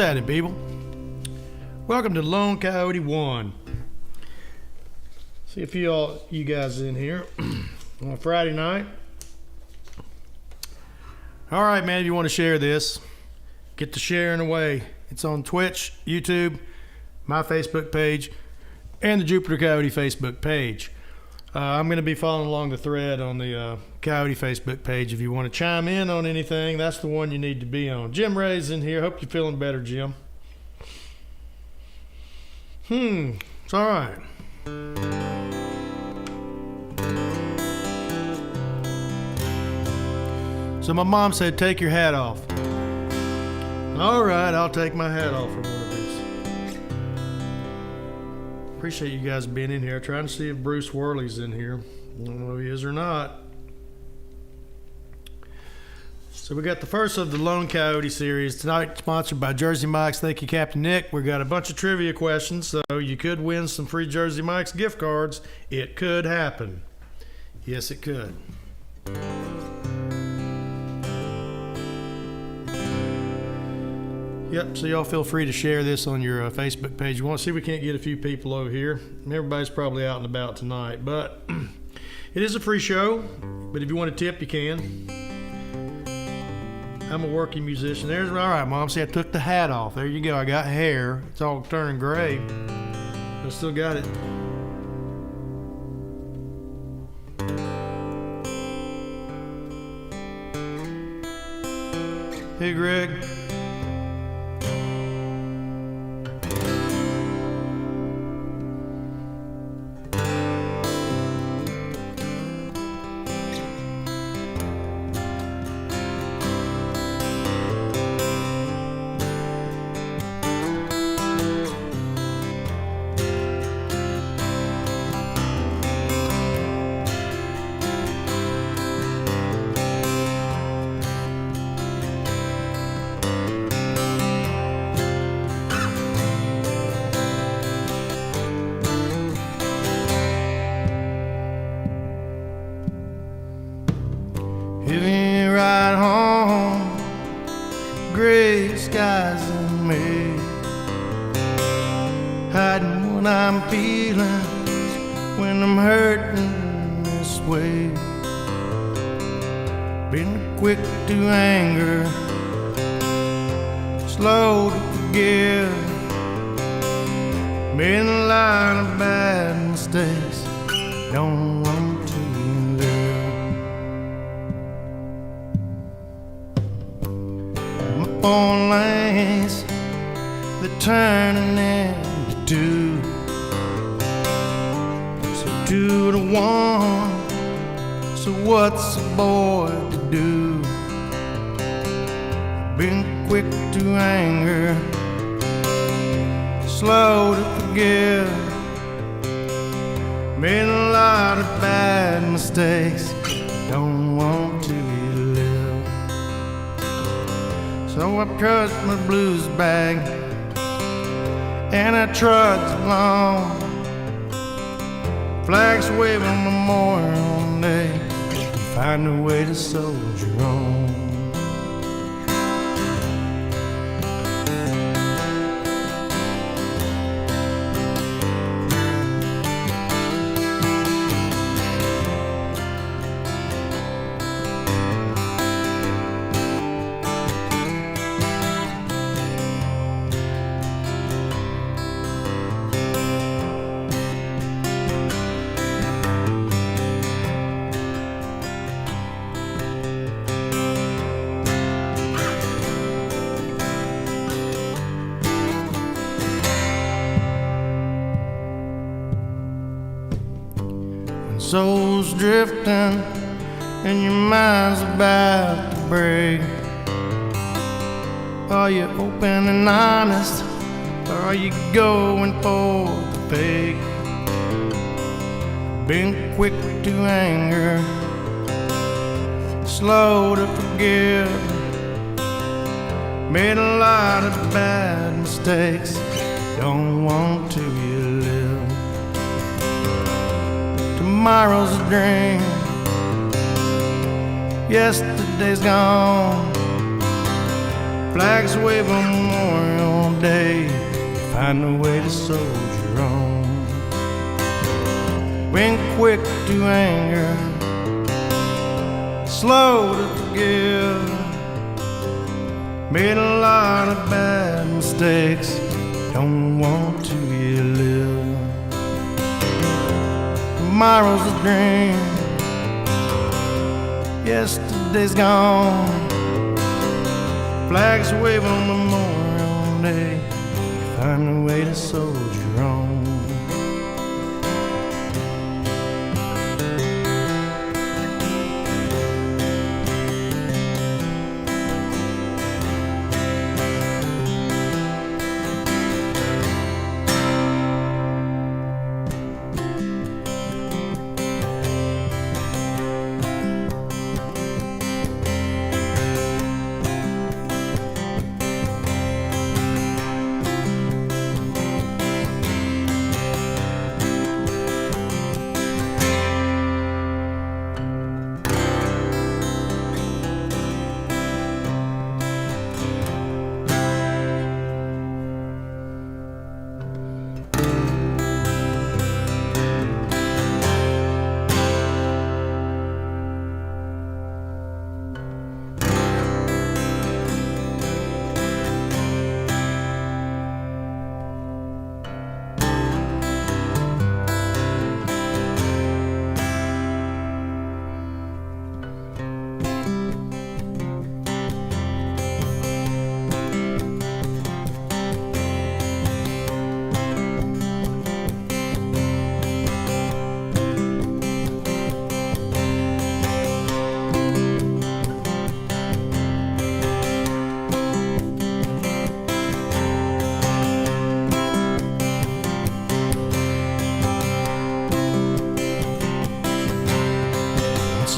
happening, people? Welcome to Lone Coyote 1. See a few of you guys in here on a Friday night. All right, man, if you want to share this, get to sharing away. It's on Twitch, YouTube, my Facebook page, and the Jupiter Coyote Facebook page. I'm going to be following along the thread on the Coyote Facebook page. If you want to chime in on anything, that's the one you need to be on. Jim Ray's in here. Hope you're feeling better, Jim. It's all right. So my mom said, take your hat off. All right, I'll take my hat off for one of these. Appreciate you guys being in here. Trying to see if Bruce Worley's in here. I don't know if he is or not. So we got the first of the Lone Coyote series tonight, sponsored by Jersey Mike's. Thank you, Captain Nick. We got a bunch of trivia questions, so you could win some free Jersey Mike's gift cards. It could happen. Yes, it could. Yep, so y'all feel free to share this on your Facebook page. You want to see if we can't get a few people over here. Everybody's probably out and about tonight, but it is a free show. But if you want to tip, you can. I'm a working musician. There's all right, Mom. See, I took the hat off. There you go. I got hair. It's all turning gray. But I still got it. Hey, Greg. If you ride home, gray skies and me, hiding what I'm feeling when I'm hurting this way. Been quick to anger, slow to forgive, made a lot of bad mistakes, don't want to live. Four lanes, they're turning into two. So 2 to 1, so what's a boy to do? Been quick to anger, slow to forgive, made a lot of bad mistakes, don't want to live. So I crushed my blues bag and I trudged along, flags waving Memorial Day, find a way to soldier on. Souls drifting and your mind's about to break. Are you open and honest, or are you going for the fake? Been quick to anger, slow to forgive, made a lot of bad mistakes, don't want to live. Tomorrow's a dream, yesterday's gone, flags wave on Memorial day, you find a way to soldier on. When quick to anger, slow to forgive, made a lot of bad mistakes, don't want to relive. Tomorrow's a dream, yesterday's gone. Flags wave on Memorial Day, you find a way to soldier on.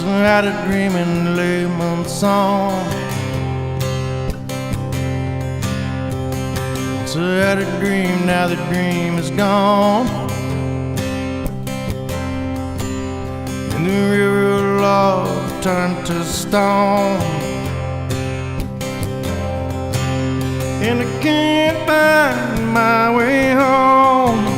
I had a dream in layman's song. So I had a dream, now the dream is gone. And the river of love turned to stone. And I can't find my way home.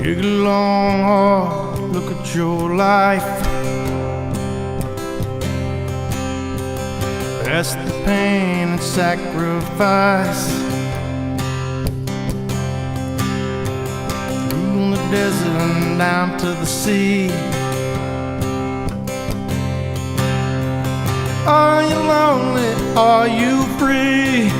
Take a long, hard look at your life. Past the pain and sacrifice. Through the desert and down to the sea. Are you lonely? Are you free?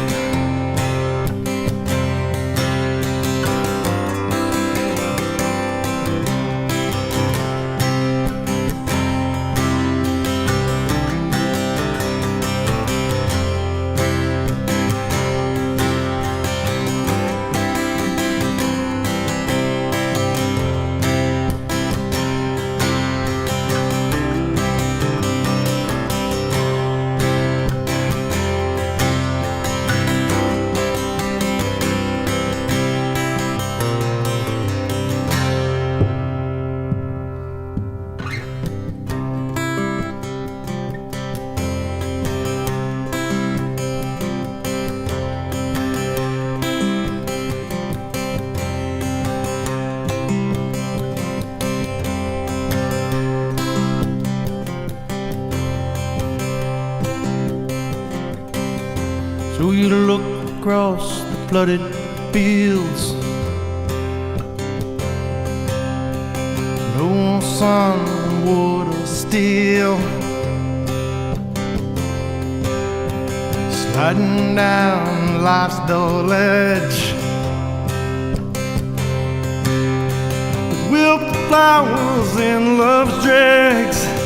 So you look across the flooded fields. No sun, wood or steel, sliding down life's dull edge. With willful flowers in love's dregs.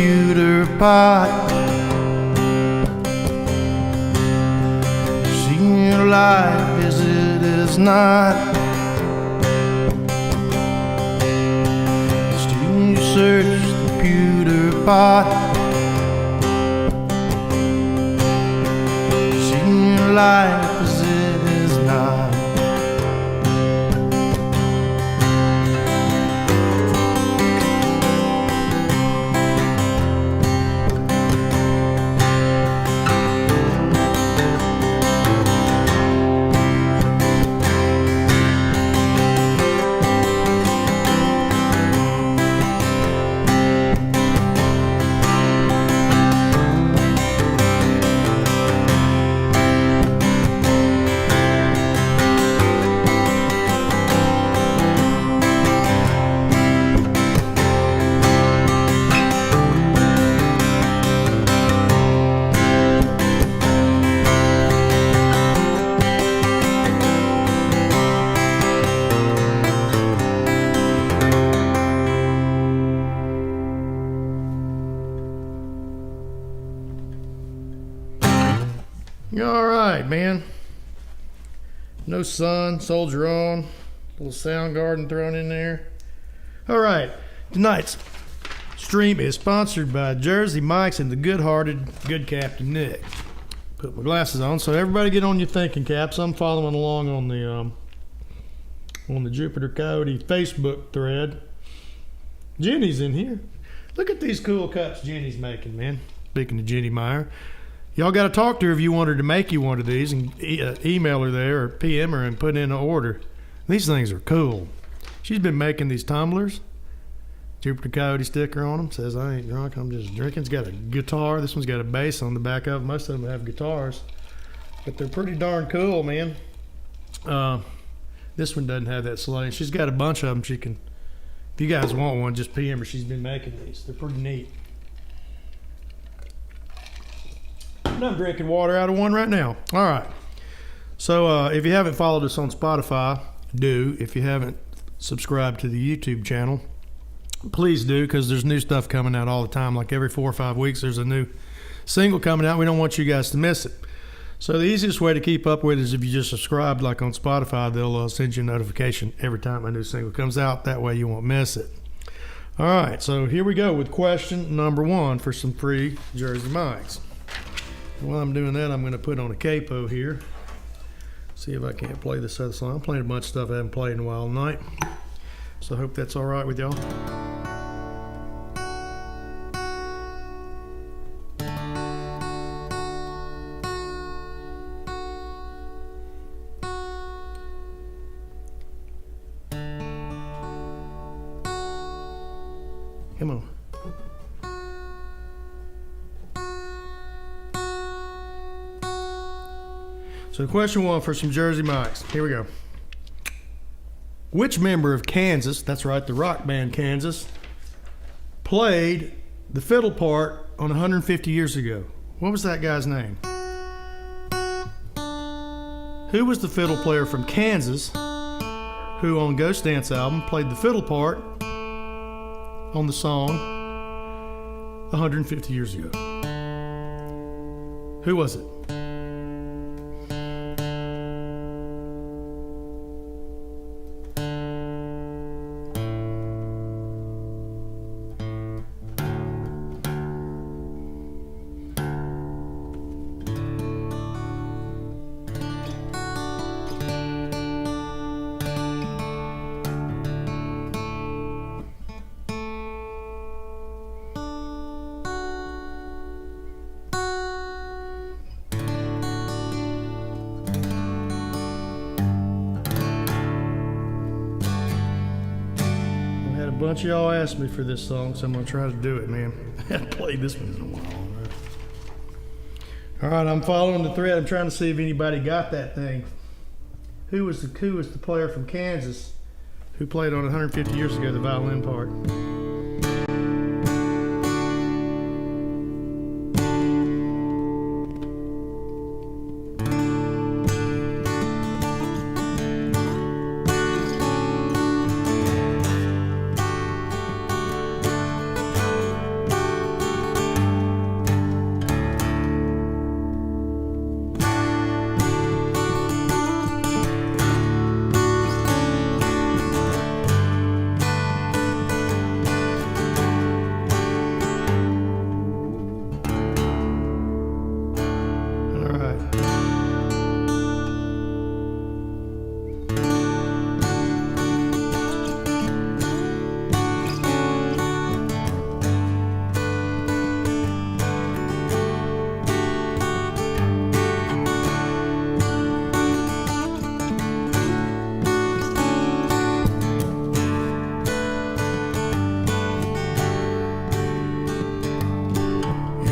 pewter pot. See your life as it is not. Still you search the pewter pot. See your life as it is not. All right, man. No sun, soldier on. Little sound garden thrown in there. All right, tonight's stream is sponsored by Jersey Mike's and the good-hearted Good Captain Nick. Put my glasses on, so everybody get on your thinking caps. I'm following along on the Jupiter Coyote Facebook thread. Jenny's in here. Look at these cool cups Jenny's making, man. Speaking of Jenny Meyer. Y'all got to talk to her if you want her to make you one of these, and email her there or PM her and put in an order. These things are cool. She's been making these tumblers. Jupiter Coyote sticker on them. Says, I ain't drunk, I'm just drinking. It's got a guitar. This one's got a bass on the back of it. Most of them have guitars. But they're pretty darn cool, man. This one doesn't have that sleigh. She's got a bunch of them. She can, if you guys want one, just PM her. She's been making these. They're pretty neat. And I'm drinking water out of one right now. All right. So if you haven't followed us on Spotify, do. If you haven't subscribed to the YouTube channel, please do, because there's new stuff coming out all the time. Like every 4 or 5 weeks, there's a new single coming out. We don't want you guys to miss it. So the easiest way to keep up with it is if you just subscribe, like on Spotify, they'll send you a notification every time a new single comes out. That way you won't miss it. All right. So here we go with question number 1 for some free Jersey Mike's. While I'm doing that, I'm going to put on a capo here. See if I can't play this other song. I'm playing a bunch of stuff I haven't played in a while tonight. So I hope that's all right with y'all. Come on. So question 1 for some Jersey Mike's. Here we go. Which member of Kansas, that's right, the rock band Kansas, played the fiddle part on 150 Years Ago? What was that guy's name? Who was the fiddle player from Kansas who on Ghost Dance album played the fiddle part on the song 150 Years Ago? Who was it? A bunch of y'all asked me for this song, so I'm going to try to do it, man. I haven't played this one in a while. All right, I'm following the thread. I'm trying to see if anybody got that thing. Who was the player from Kansas who played on 150 Years Ago the violin part?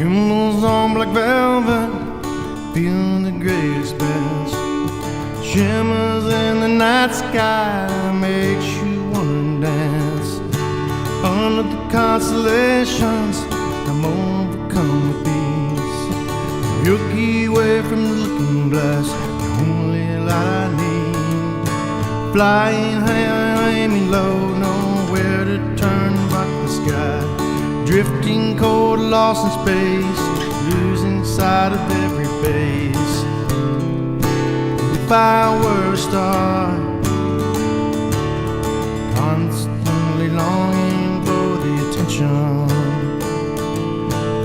Trembles on black velvet, feel the great expanse. Shimmers in the night sky, makes you wanna dance. Under the constellations, I'm overcome with peace. Milky Way from the looking glass, the only light I need. Flying high, aiming low, nowhere to turn but the sky. Drifting cold, lost in space, losing sight of every face. If I were a star, constantly longing for the attention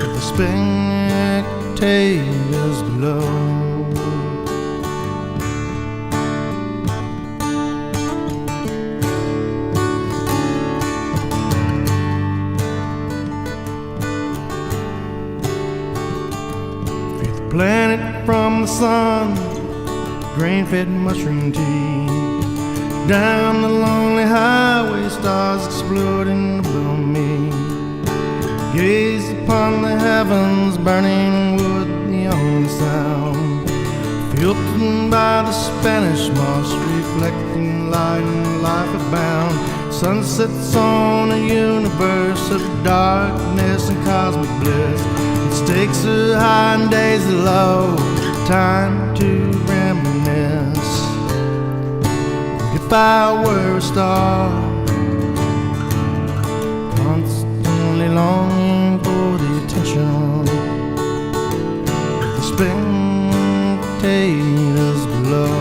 of the spectators below. Planet from the sun, grain-fed mushroom tea. Down the lonely highway, stars exploding above me. Gaze upon the heavens, burning wood, the only sound. Filtered by the Spanish moss, reflecting light and life abound. Sunsets on a universe of darkness and cosmic bliss. Stakes are high and days are low, time to reminisce. If I were a star, constantly longing for the attention of the spectators below.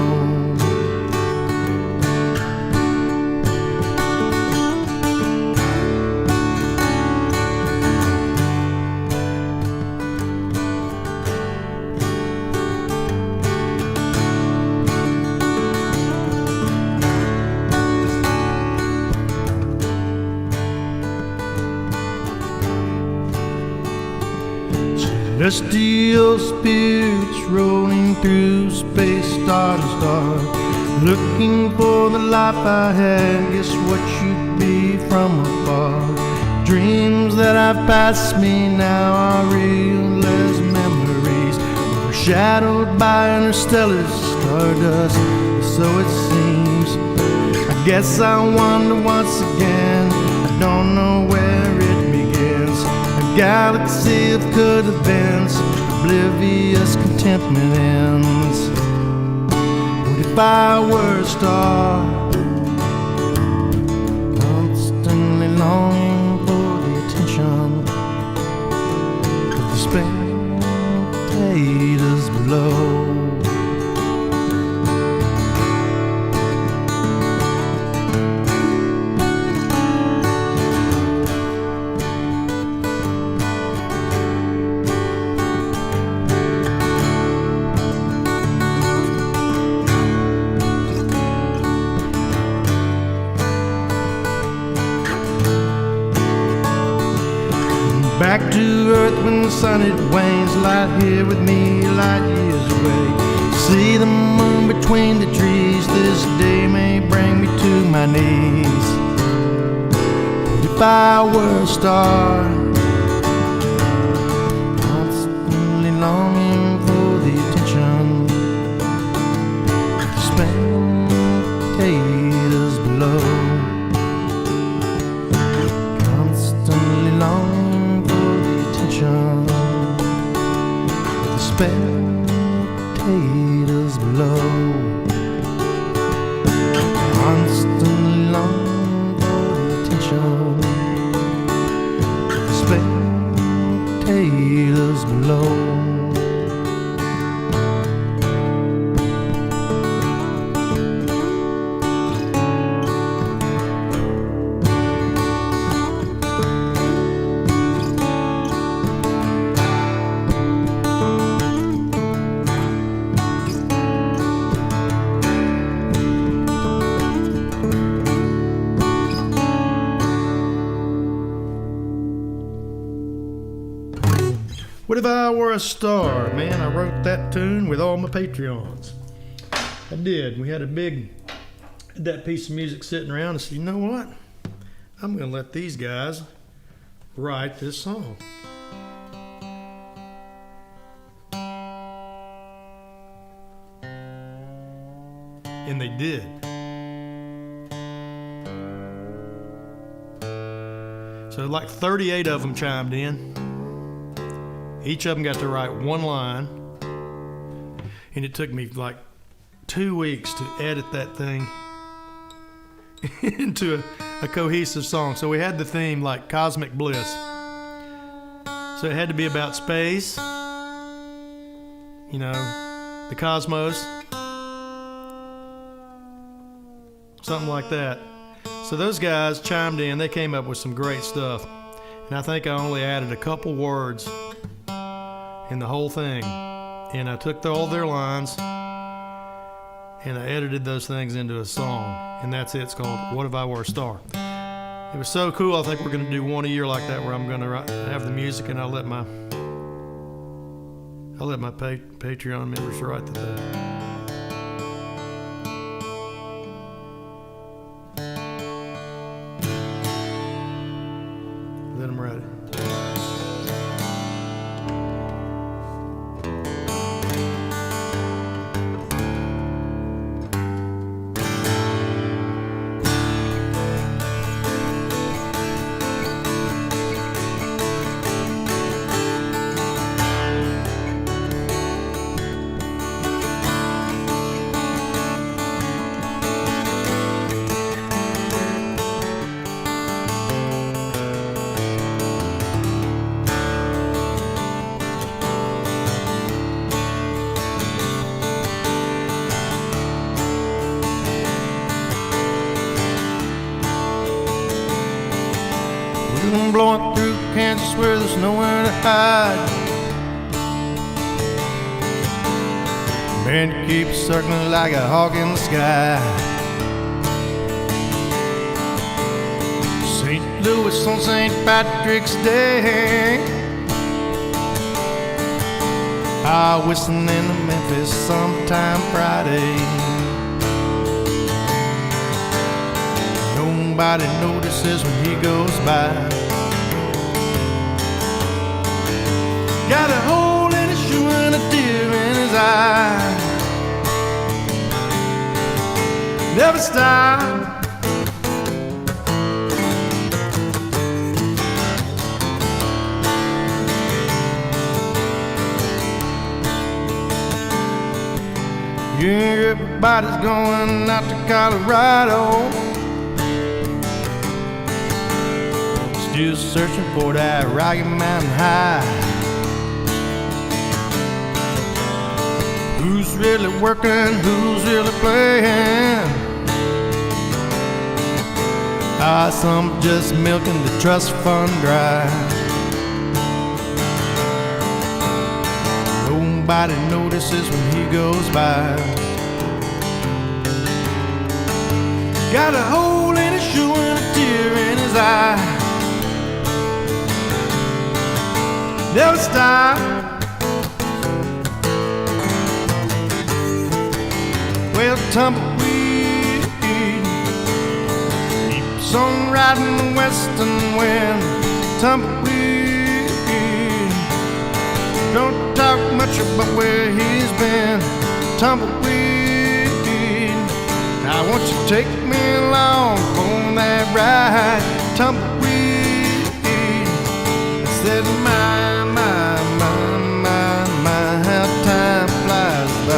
Celestial spirits rolling through space, star to star, looking for the life I had. Guess what you'd be from afar. Dreams that have passed me now are real as memories, overshadowed by interstellar stardust. So it seems. I guess I wonder once again. I don't know where it begins. Galaxy of could have beens, oblivious contentment ends. What if I were a star, constantly longing for the attention of the spectators below? Back to earth when the sun it wanes, light here with me, light years away. See the moon between the trees, this day may bring me to my knees. If I were a star, constantly longing for the attention of the spectators below. Constantly longing for the attention of the spectators below. Constantly longing for the attention of the spectators below. What if I were a star? Man, I wrote that tune with all my Patreons. I did. We had that piece of music sitting around. I said, you know what? I'm going to let these guys write this song. And they did. So like 38 of them chimed in. Each of them got to write one line. And it took me like 2 weeks to edit that thing into a cohesive song. So we had the theme like Cosmic Bliss. So it had to be about space, you know, the cosmos, something like that. So those guys chimed in. They came up with some great stuff. And I think I only added a couple words in the whole thing. And I took all their lines and I edited those things into a song. And that's it. It's called What If I Were a Star. It was so cool. I think we're going to do one a year like that, where I'm going to have the music and I'll let my Patreon members write the thing. Let them write it. Blowing through Kansas where there's nowhere to hide. Man keeps circling like a hawk in the sky. St. Louis on St. Patrick's Day, I whistling into Memphis sometime Friday. Nobody notices when he goes by. Got a hole in his shoe and a tear in his eye. Never stop. Yeah, everybody's going out to Colorado, still searching for that Rocky Mountain High. Who's really working, who's really playing? Some just milking the trust fund dry. Nobody notices when he goes by. Got a hole in his shoe and a tear in his eye. Never stop. Well, tumbleweed keeps on riding the western wind. Tumbleweed don't talk much about where he's been. Tumbleweed, I want you to take me along on that ride. Tumbleweed, I said my, how time flies by.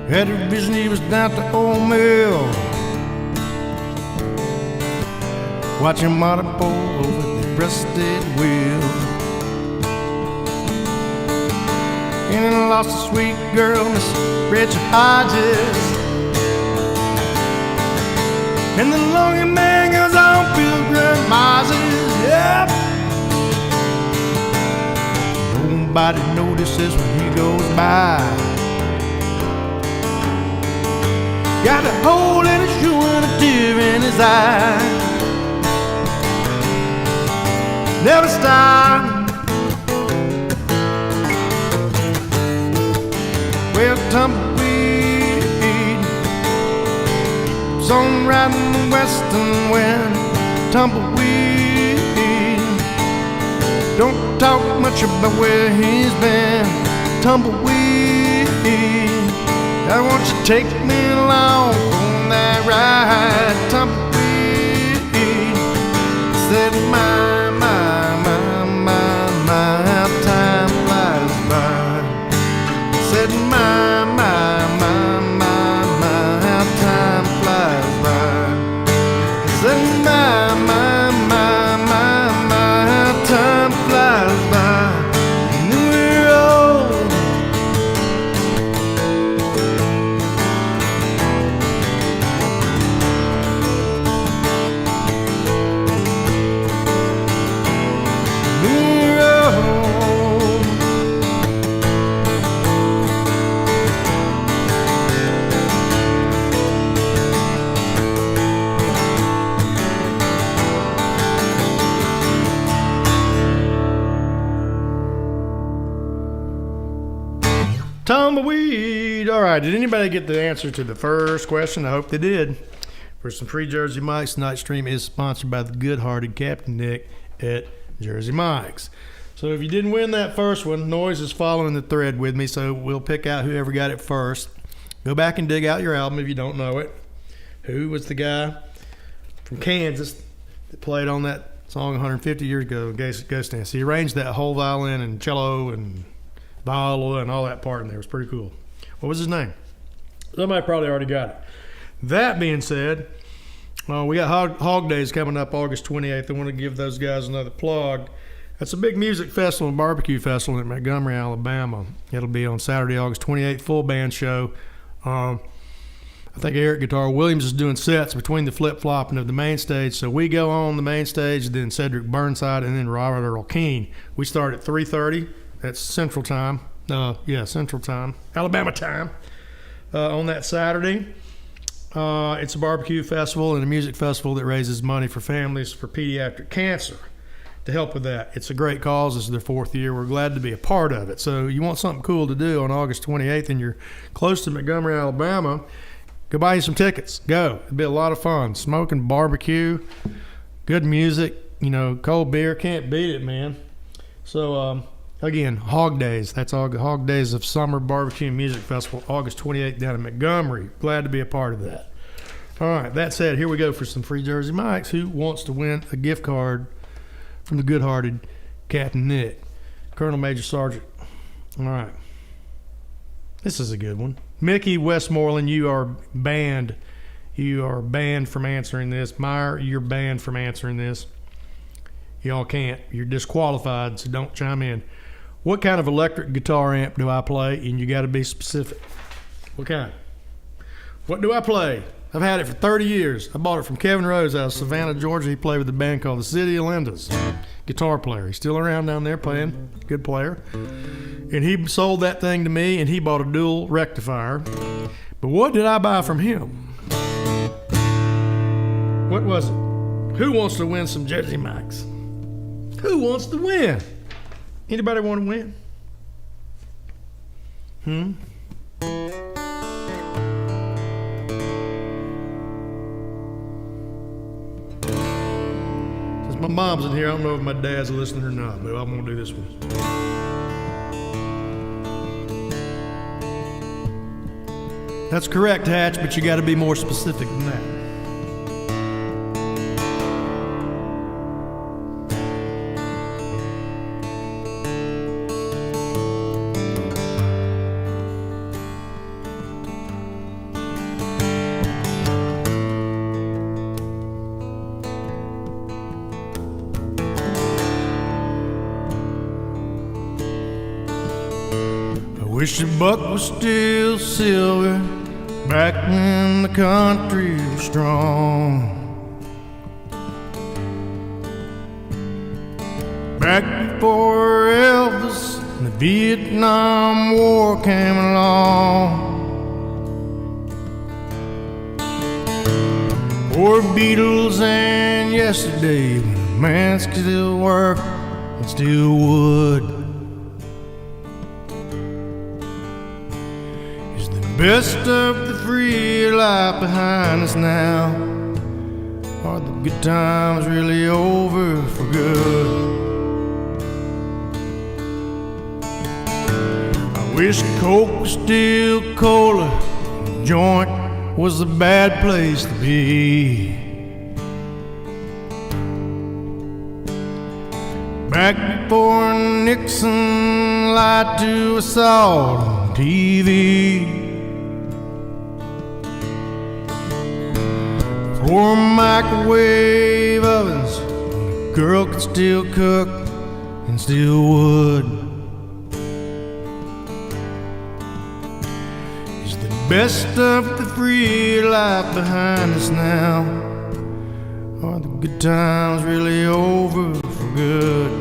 Had a vision he was down to old mill, watching water pour over the rusted wheel. And he lost a sweet girl, Miss Rachel Hodges. And the lonely man goes on pilgrim miles. Yep. Nobody notices when he goes by. Got a hole in his shoe and a tear in his eye. Never stop. Well, tumbleweed, songwriting the western wind. Tumbleweed, don't talk much about where he's been. Tumbleweed, I want you to take me along on that ride. Tumbleweed, said my, how time flies by. Said my, how time flies by. Said my, how time flies by. And we're old. We're old. Tumbleweed. All right, did anybody get the answer to the first question? I hope they did. For some free Jersey Mike's, tonight's stream is sponsored by the good-hearted Captain Nick at Jersey Mike's. So if you didn't win that first one, Noise is following the thread with me, so we'll pick out whoever got it first. Go back and dig out your album if you don't know it. Who was the guy from Kansas that played on that song 150 years ago, Ghost Dance? He arranged that whole violin and cello and viola and all that part in there. It was pretty cool. What was his name? Somebody probably already got it. That being said, we got Hog Days coming up August 28th. I want to give those guys another plug. That's a big music festival and barbecue festival in Montgomery, Alabama. It'll be on Saturday, August 28th, full band show. I think Eric Guitar Williams is doing sets between the flip-flopping of the main stage. So we go on the main stage, then Cedric Burnside, and then Robert Earl Keen. We start at 3:30. That's Central Time. Central Time. Alabama time. On that Saturday. It's a barbecue festival and a music festival that raises money for families for pediatric cancer. To help with that, it's a great cause. This is their 4th year. We're glad to be a part of it. So you want something cool to do on August 28th and you're close to Montgomery, Alabama, go buy you some tickets. Go. It'll be a lot of fun. Smoking barbecue, good music, cold beer. Can't beat it, man. So, again, Hog Days. That's all. Hog Days of Summer Barbecue and Music Festival, August 28th down in Montgomery. Glad to be a part of that. All right, that said, here we go for some free Jersey Mike's. Who wants to win a gift card from the good-hearted Captain Nick, Colonel Major Sergeant? All right. This is a good one. Mickey Westmoreland, you are banned. You are banned from answering this. Meyer, you're banned from answering this. Y'all can't. You're disqualified, so don't chime in. What kind of electric guitar amp do I play? And you got to be specific. What kind? What do I play? I've had it for 30 years. I bought it from Kevin Rose out of Savannah, Georgia. He played with a band called the City of Lindas. Guitar player. He's still around down there playing. Good player. And he sold that thing to me, and he bought a dual rectifier. But what did I buy from him? What was it? Who wants to win some Jersey Mike's? Who wants to win? Anybody want to win? Since my mom's in here, I don't know if my dad's listening or not, but I'm going to do this one. That's correct, Hatch, but you got to be more specific than that. Wish the buck was still silver back when the country was strong. Back before Elvis and the Vietnam War came along. Or Beatles and yesterday, when a man could still work and still would. Is the best of the free life behind us now? Are the good times really over for good? I wish Coke was still cola, and the joint was a bad place to be. Back before Nixon lied to us all on TV. Before microwave ovens, a girl could still cook and still would. Best of the free life behind us now. Are the good times really over for good?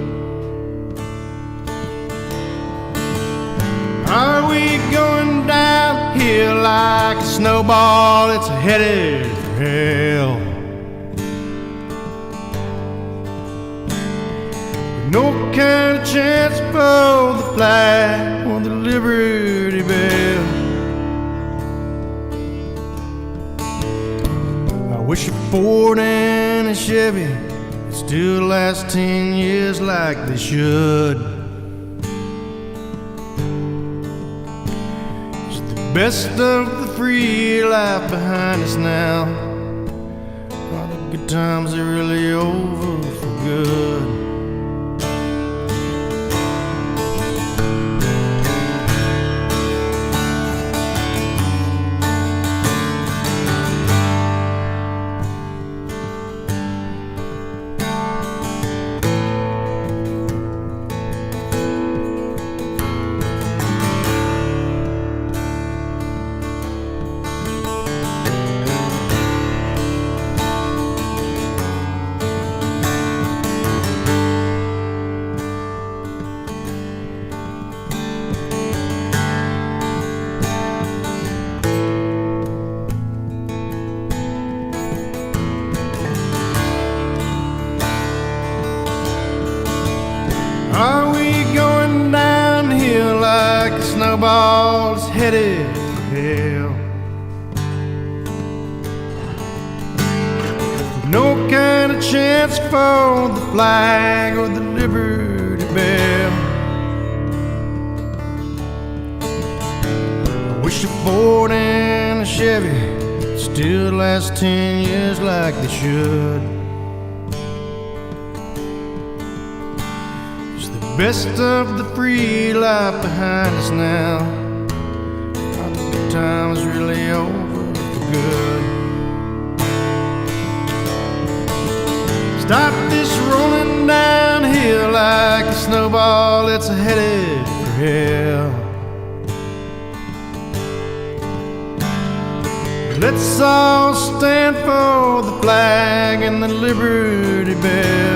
Are we going downhill like a snowball that's headed for hell? No kind of chance for the flag or the Liberty Bell. Wish a Ford and a Chevy could still last 10 years like they should. It's the best of the free life behind us now. Are the good times are really over for good? Are we going downhill like a snowball's headed for hell? No kind of chance for the flag or the Liberty Bell. I wish a Ford and a Chevy still last 10 years like they should. Best of the free life behind us now. Are the good times really over for good? Stop this rolling downhill like a snowball that's headed for hell. Let's all stand for the flag and the Liberty Bell.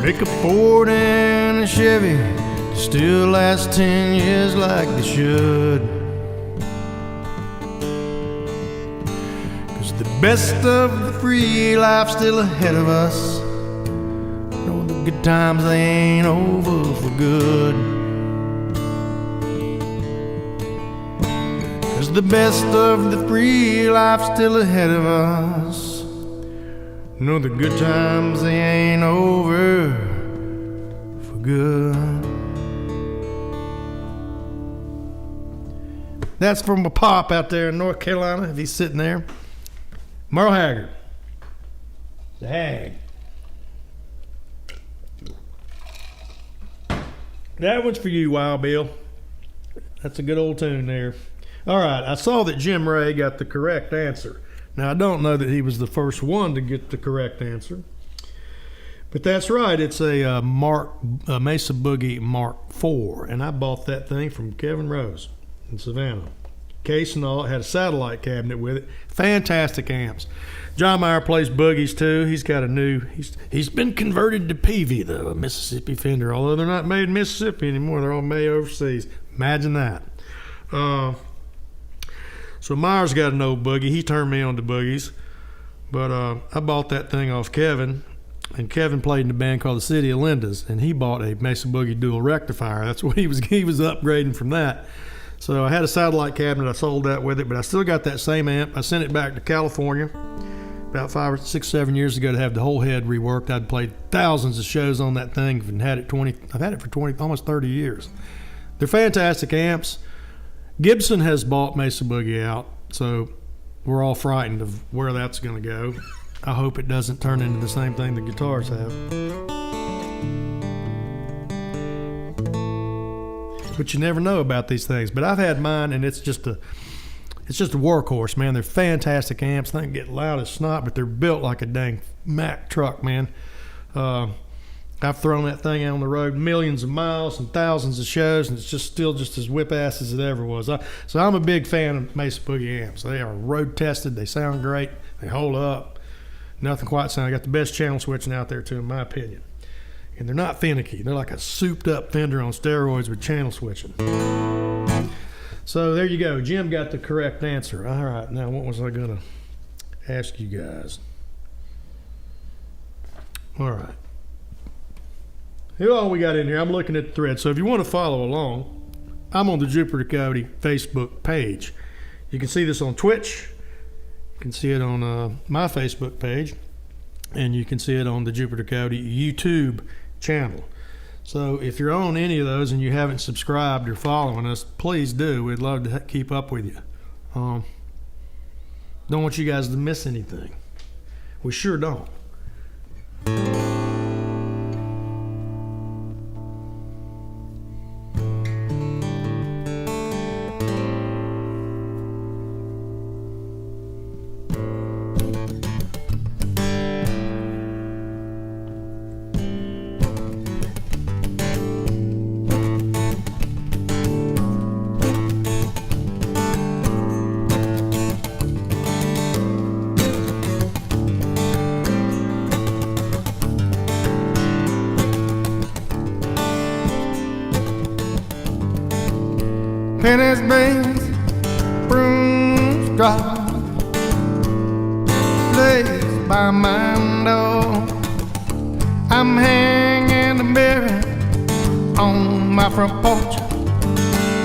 Make a Ford and a Chevy still last 10 years like they should. 'Cause the best of the free life's still ahead of us. No, the good times, they ain't over for good. 'Cause the best of the free life's still ahead of us. No, the good times, they ain't over for good. That's from a pop out there in North Carolina, if he's sitting there. Merle Haggard. The Hag. That one's for you, Wild Bill. That's a good old tune there. All right, I saw that Jim Ray got the correct answer. Now, I don't know that he was the first one to get the correct answer, But that's right. It's a Mesa Boogie Mark IV, and I bought that thing from Kevin Rose in Savannah. Case and all, it had a satellite cabinet with it. Fantastic amps. John Mayer plays boogies too. He's got a new. He's been converted to Peavey though, a Mississippi Fender. Although they're not made in Mississippi anymore, they're all made overseas. Imagine that. So Myers got an old boogie. He turned me on to boogies, but I bought that thing off Kevin. And Kevin played in a band called the City of Lindas, and he bought a Mesa Boogie dual rectifier. That's what he was upgrading from that. So I had a satellite cabinet. I sold that with it, but I still got that same amp. I sent it back to California about 5 or 6, 7 years ago to have the whole head reworked. I'd played thousands of shows on that thing and had it I've had it for 20, almost 30 years. They're fantastic amps. Gibson has bought Mesa Boogie out, so we're all frightened of where that's going to go. I hope it doesn't turn into the same thing the guitars have. But you never know about these things. But I've had mine, and it's just a workhorse, man. They're fantastic amps. They can get loud as snot, but they're built like a dang Mack truck, man. I've thrown that thing out on the road millions of miles and thousands of shows, and it's still just as whip-ass as it ever was. So I'm a big fan of Mesa Boogie amps. They are road-tested. They sound great. They hold up. Nothing quite sound. I got the best channel switching out there, too, in my opinion. And they're not finicky. They're like a souped-up Fender on steroids with channel switching. So there you go. Jim got the correct answer. All right, now what was I going to ask you guys? All right. Here's all we got in here. I'm looking at the thread. So if you want to follow along, I'm on the Jupiter Coyote Facebook page. You can see this on Twitch. You can see it on my Facebook page. And you can see it on the Jupiter Coyote YouTube channel. So if you're on any of those and you haven't subscribed or following us, please do. We'd love to keep up with you. Don't want you guys to miss anything. We sure don't. Penny's beans, brooms drop, lays by my door. I'm hanging the mirror on my front porch,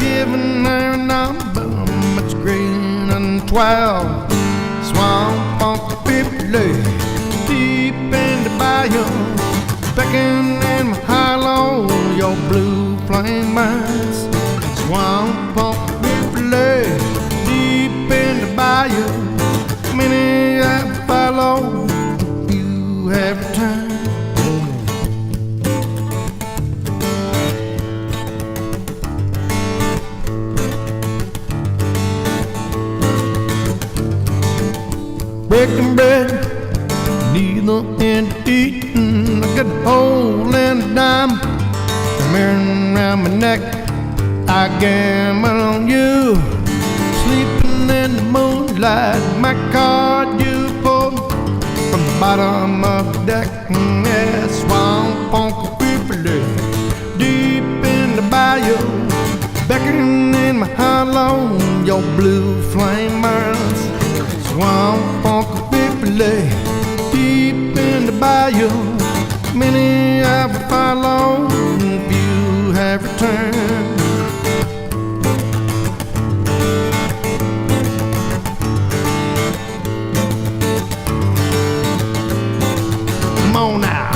giving her a number much green and 12. Swamp on Pippi, deep in the bayou, beckoning my high-low, your blue flame burns. Swamp on Pippi, deep in the bayou, many have followed, you have returned. Breaking bread, neither end eating. I got a hole in a dime, mirroring around my neck. I gamble on you, sleeping in the moonlight. My card you pulled from the bottom of the deck. Yeah, swamp on Pippi, deep in the bayou, beckoning my hollow, your blue flame burns. Swamp on Pippi, deep in the bayou, many have followed, few have returned. Come on now.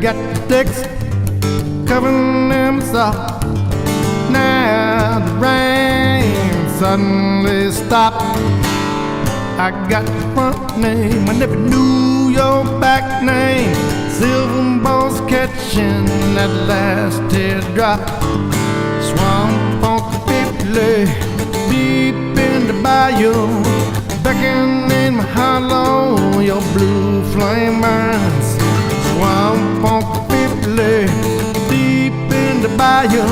got sticks covering them soft. Now the rain suddenly stopped. I got your front name, I never knew your back name. Silver balls catching that last teardrop. Swamp on Pipley, deep in the bayou, beckoning my hollow, your blue flame burns. Swamp on Pipley, deep in the bayou,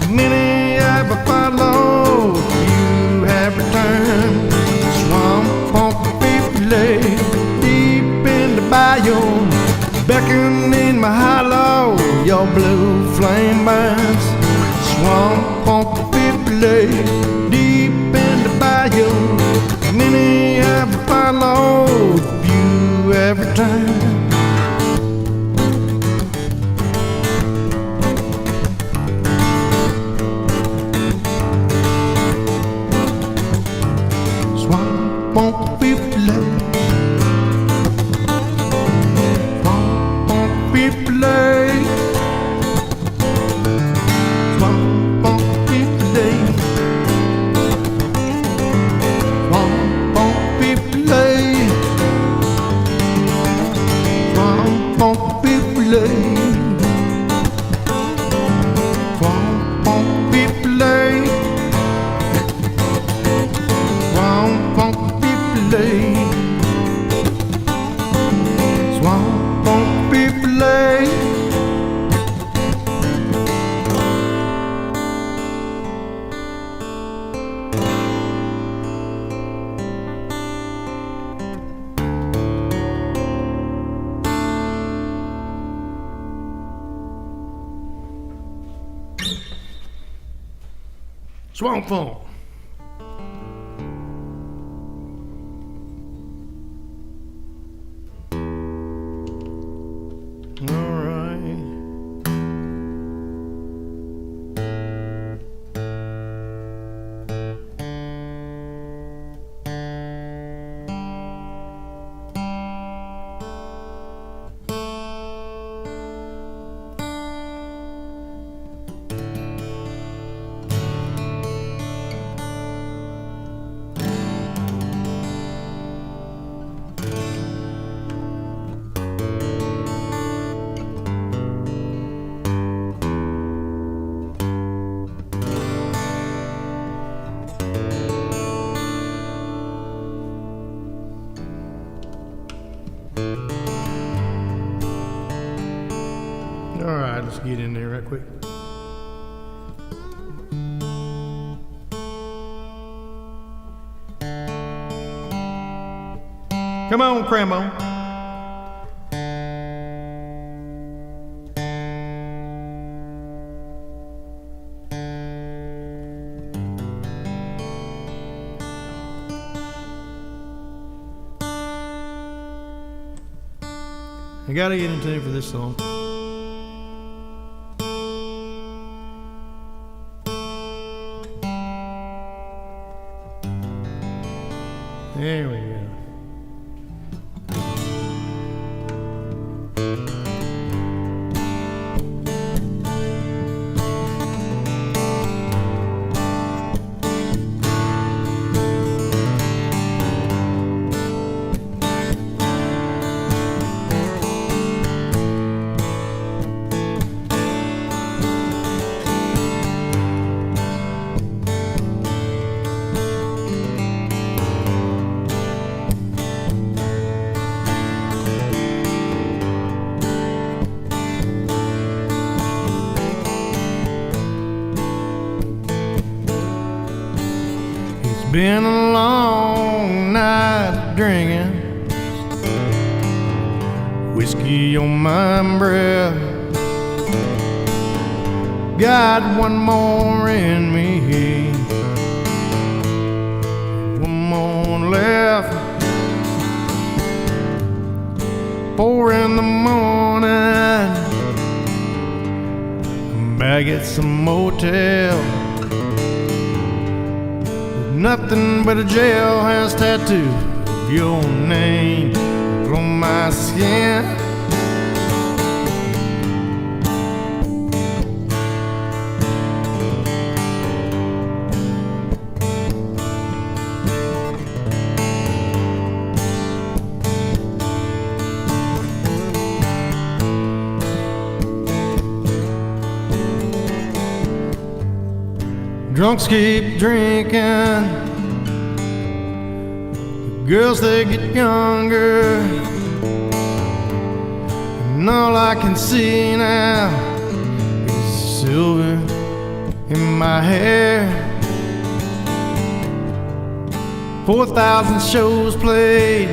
many have followed, you have returned. Swamp on Pipley, deep in the bayou, beckoning my hollow, your blue flame burns. Swamp on Pipley, deep in the bayou, many have followed, few have returned. Swamp on Pipley, swamp on Pipley, swamp on Pipley, swamp on Pipley, swamp on Pipley, swamp on Pipley, swamp on Pipley, swamp on Pipley. Swamp Funk. All right. All right, let's get in there right quick. Come on, Cramo. I gotta get in tune for this song. There we go. Been a long night of drinking, whiskey on my breath. Got one more in me, one more left. 4 in the morning, I'm back at some motel. Nothing but a jailhouse tattoo of your name on my skin. drunks keep drinking, the girls they get younger, and all I can see now is silver in my hair. 4,000 shows played,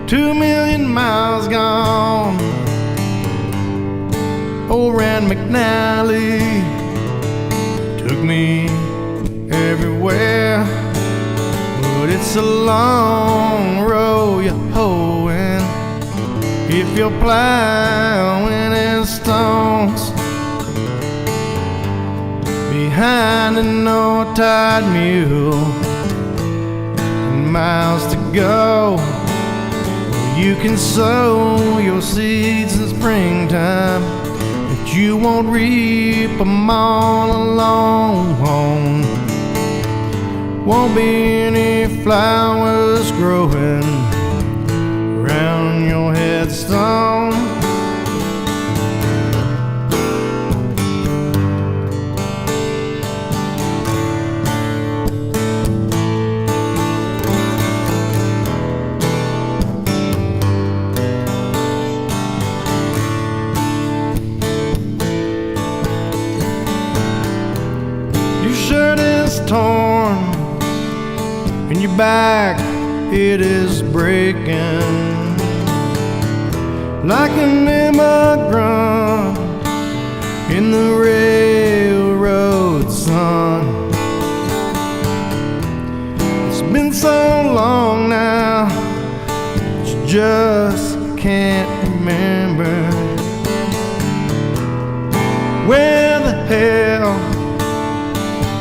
2 million miles gone. Old Rand McNally took me everywhere, but it's a long road you're hoeing if you're plowing in stones behind an old-tired mule, and miles to go. You can sow your seeds in springtime, but you won't reap them all alone. Won't be any flowers growing around your headstone. Torn and your back, it is breaking like an immigrant in the railroad sun. It's been so long now that you just can't remember where the hell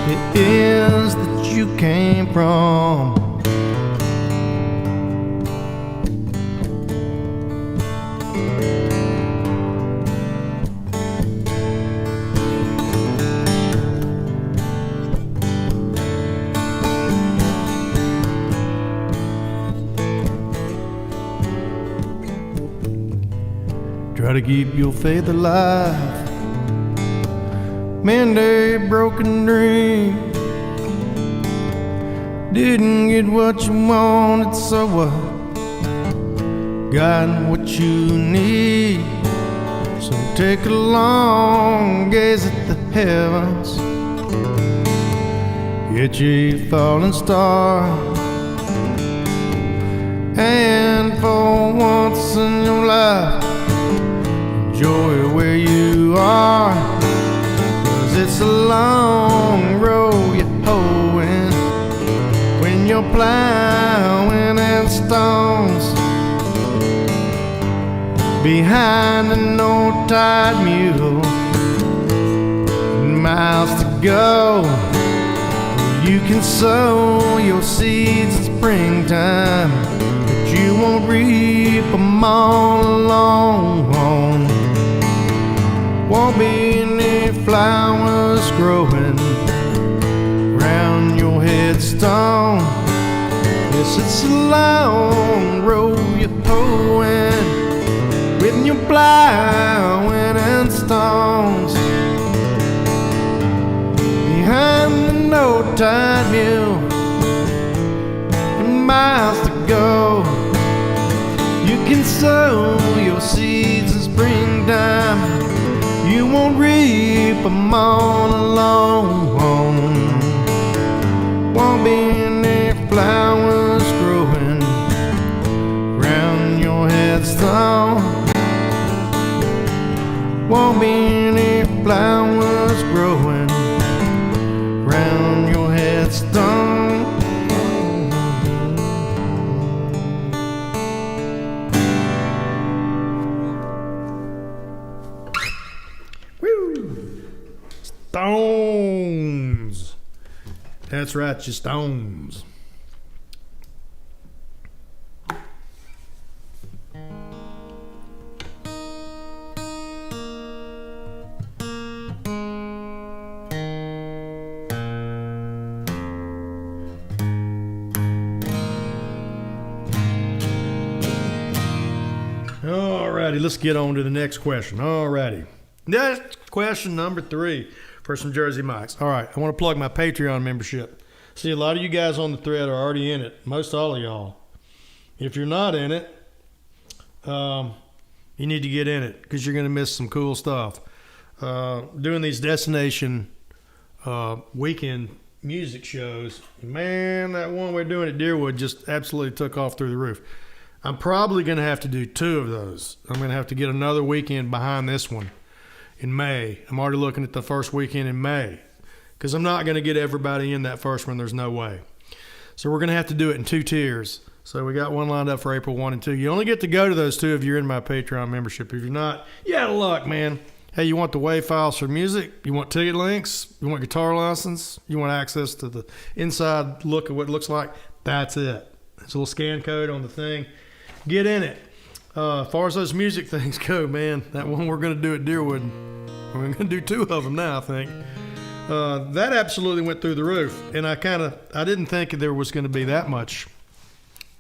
it is that you came from. Try to keep your faith alive, mend a broken dream. Didn't get what you wanted, so got what you need. So take a long gaze at the heavens, get you a falling star, and for once in your life, enjoy where you are. 'Cause it's a long road you're hoeing when you're plowing in stones behind an old-tired mule, and miles to go. You can sow your seeds in springtime, but you won't reap them all alone. Won't be any flowers growing around your headstone. Yes, it's a long road you're hoeing when you're plowing in stones behind an old-tired mule, and miles to go. You can sow your seeds in springtime, you won't reap them all alone. Won't be any flowers growing around your headstone. Won't be any flowers growing around your headstone. Stones. That's right, you stones. Alrighty, let's get on to the next question. Alrighty. Next question number 3. for some Jersey Mike's. All right, I want to plug my Patreon membership. See, a lot of you guys on the thread are already in it. Most all of y'all. If you're not in it, you need to get in it because you're going to miss some cool stuff. Doing these destination weekend music shows, man, that one we're doing at Deerwood just absolutely took off through the roof. I'm probably going to have to do 2 of those. I'm going to have to get another weekend behind this one in May. I'm already looking at the first weekend in May because I'm not going to get everybody in that first one. There's no way. So we're going to have to do it in 2 tiers. So we got one lined up for April 1 and 2. You only get to go to those 2 if you're in my Patreon membership. If you're not, you out of luck, man. Hey, you want the WAV files for music? You want ticket links? You want guitar license? You want access to the inside look of what it looks like? That's it. It's a little scan code on the thing. Get in it. As far as those music things go, man, that one we're going to do at Deerwood, we're going to do 2 of them now, I think. That absolutely went through the roof. And I didn't think there was going to be that much.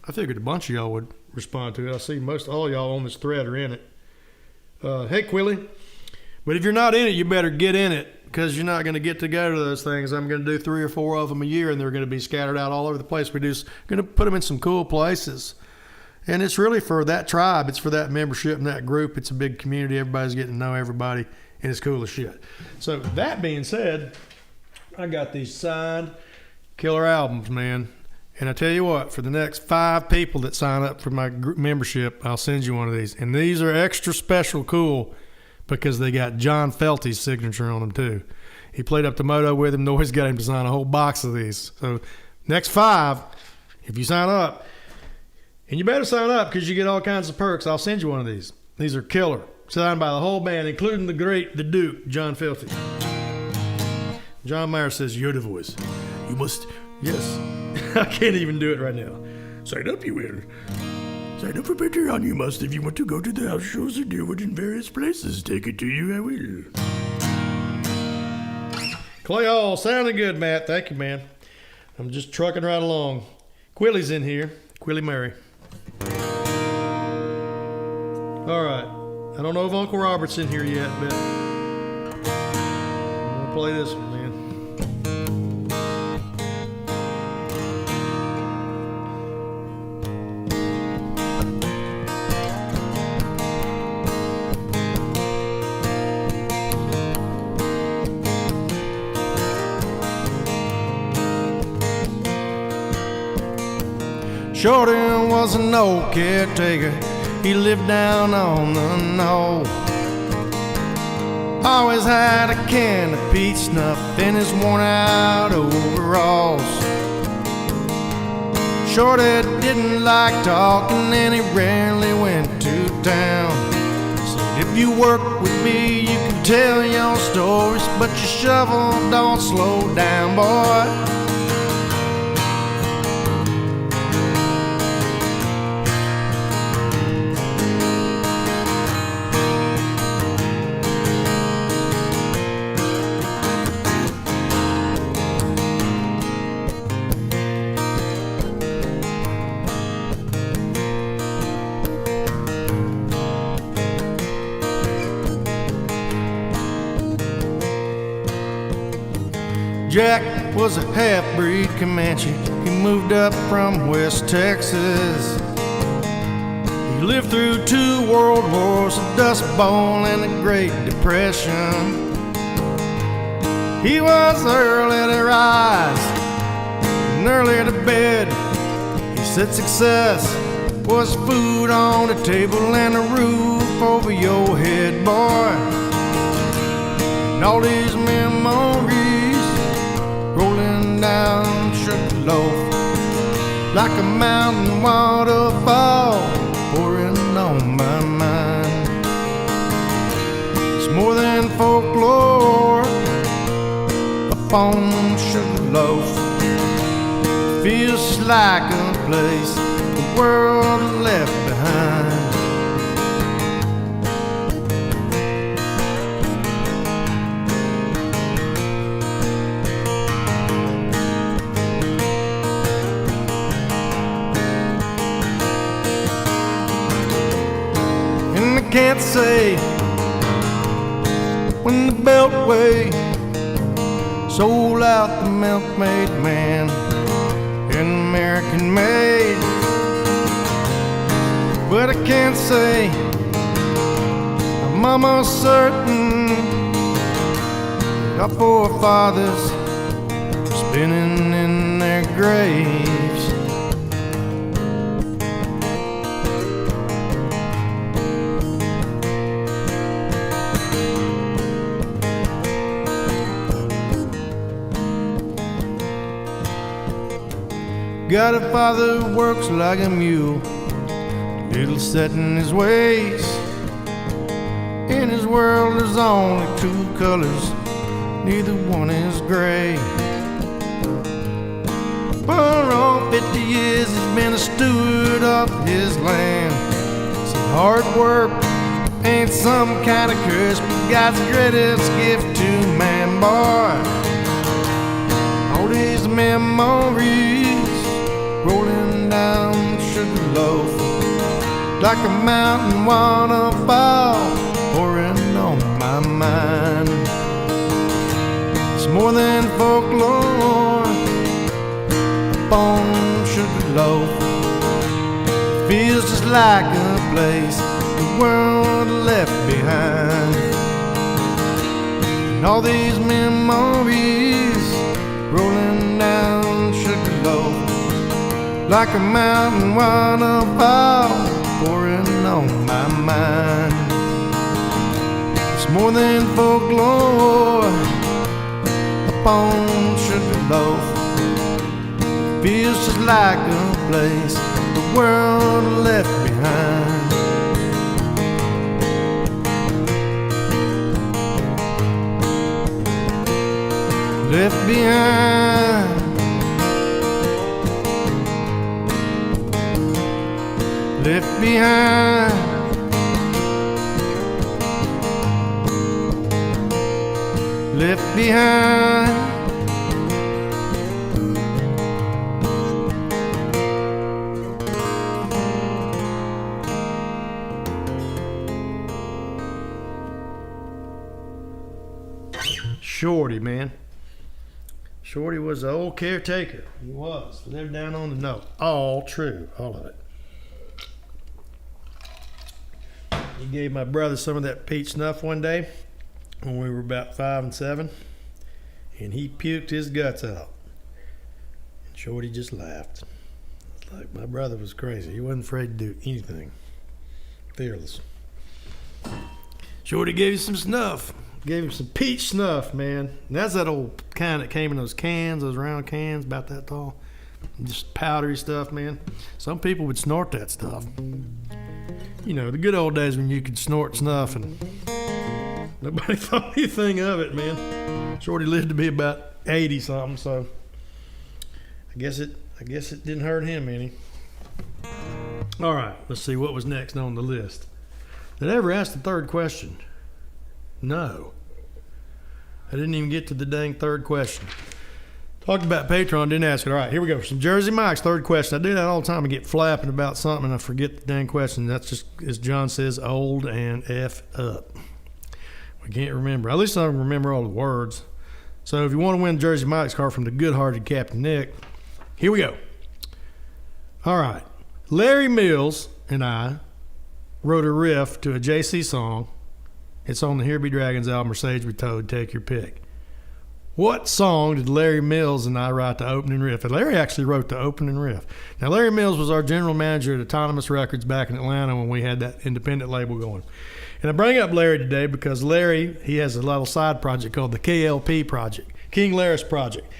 I figured a bunch of y'all would respond to it. I see most all y'all on this thread are in it. Hey, Quilly. But if you're not in it, you better get in it because you're not going to get to go to those things. I'm going to do 3 or 4 of them a year, and they're going to be scattered out all over the place. We're just going to put them in some cool places. And it's really for that tribe. It's for that membership and that group. It's a big community. Everybody's getting to know everybody, and it's cool as shit. So that being said, I got these signed killer albums, man. And I tell you what, for the next 5 people that sign up for my group membership, I'll send you one of these. And these are extra special cool because they got John Felty's signature on them too. He played up the moto with him. Noise got him to sign a whole box of these. So next 5, if you sign up, and you better sign up because you get all kinds of perks. I'll send you one of these. These are killer. Signed by the whole band, including the Duke, John Felty. John Mayer says, you're the voice. You must, yes. I can't even do it right now. Sign up, you will. Sign up for Patreon, you must. If you want to go to the house shows at Deerwood in various places, take it to you, I will. Clay Hall, sounding good, Matt. Thank you, man. I'm just trucking right along. Quilly's in here. Quilly Murray. All right. I don't know if Uncle Robert's in here yet, but I'm going to play this one, man. Shorty was an old caretaker. He lived down on the knoll. Always had a can of peach snuff in his worn out overalls. Shorty didn't like talking and he rarely went to town. Said if you work with me you can tell your stories, but your shovel don't slow down, boy. Jack was a half-breed Comanche. He moved up from West Texas. He lived through 2 world wars, a Dust Bowl and the Great Depression. He was early to rise and early to bed. He said success was food on the table and a roof over your head, boy. And all these memories rolling down Sugarloaf like a mountain waterfall pouring on my mind. It's more than folklore up on Sugarloaf. Feels like a place the world left behind. Can't say when the beltway sold out the milkmaid man, an American made. But I can't say I'm almost certain our forefathers are spinning in their graves. Got a father who works like a mule, little set in his ways. In his world there's only two colors, neither one is gray. For all 50 years he's been a steward of his land. Some hard work ain't some kind of curse, but God's greatest gift to man, boy. All these memories rolling down Sugarloaf like a mountain waterfall pouring on my mind. It's more than folklore up on Sugarloaf. It feels just like a place the world left behind. And all these memories rolling down Sugarloaf like a mountain waterfall pouring on my mind. It's more than folklore up on Sugarloaf. It feels just like a place the world left behind. Left behind. Left behind. Left behind. Shorty, man. Shorty was the old caretaker. He was. Lived down on the note. All true. All of it. He gave my brother some of that peach snuff one day when we were about 5 and 7, and he puked his guts out. And Shorty just laughed. It's like my brother was crazy. He wasn't afraid to do anything. Fearless. Shorty gave you some snuff. Gave him some peach snuff, man. And that's that old kind that came in those cans, those round cans, about that tall. Just powdery stuff, man. Some people would snort that stuff. You know, the good old days when you could snort snuff and nobody thought anything of it, man. Shorty lived to be about 80 something, so I guess it didn't hurt him any. All right, let's see what was next on the list. Did I ever ask the third question? No. I didn't even get to the dang third question. Talked about Patreon, didn't ask it. All right, here we go. From Jersey Mike's third question. I do that all the time. I get flapping about something and I forget the dang question. That's just, as John says, old and F up. We can't remember. At least I can remember all the words. So if you want to win Jersey Mike's car from the good-hearted Captain Nick, here we go. All right. Larry Mills and I wrote a riff to a JC song. It's on the Here Be Dragons album, or Sage Be Told, take your pick. What song did Larry Mills and I write the opening riff? And Larry actually wrote the opening riff. Now, Larry Mills was our general manager at Autonomous Records back in Atlanta when we had that independent label going. And I bring up Larry today because Larry, he has a little side project called the KLP Project, King Laris Project.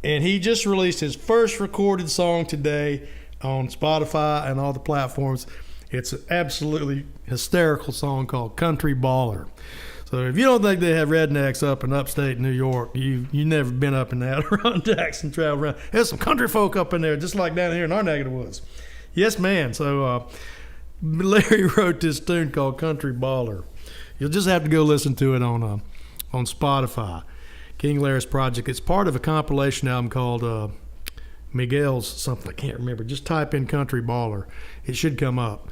And he just released his first recorded song today on Spotify and all the platforms. It's an absolutely hysterical song called Country Baller. So if you don't think they have rednecks up in upstate New York, you've never been up in the Adirondacks and traveled around. There's some country folk up in there, just like down here in our neck of the woods. Yes, man. So Larry wrote this tune called Country Baller. You'll just have to go listen to it on Spotify. King Laris Project. It's part of a compilation album called Miguel's something. I can't remember. Just type in Country Baller. It should come up.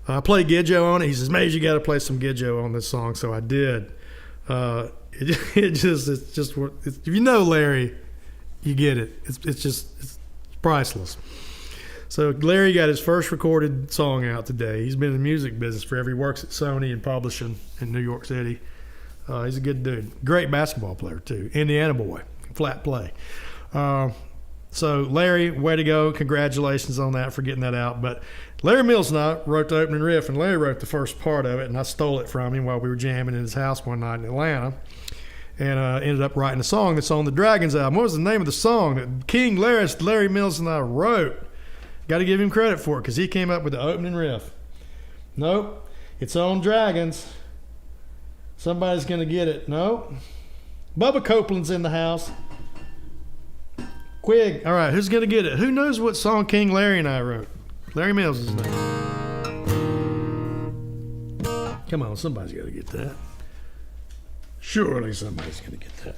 I played Gidjo on it. He says, Maze, you got to play some Gidjo on this song. So I did. It's just if you know Larry, you get it. It's priceless. So Larry got his first recorded song out today. He's been in the music business forever. He works at Sony and publishing in New York City. He's a good dude. Great basketball player, too. Indiana boy. Flat play. So, Larry, way to go. Congratulations on that for getting that out. But Larry Mills and I wrote the opening riff, and Larry wrote the first part of it, and I stole it from him while we were jamming in his house one night in Atlanta, and ended up writing a song that's on the Dragons album. What was the name of the song that King Larry Mills and I wrote? Got to give him credit for it because he came up with the opening riff. Nope. It's on Dragons. Somebody's going to get it. Nope. Bubba Copeland's in the house. Quig. All right, who's going to get it? Who knows what song King Larry and I wrote? Larry Mills is his name. Come on, somebody's got to get that. Surely somebody's going to get that.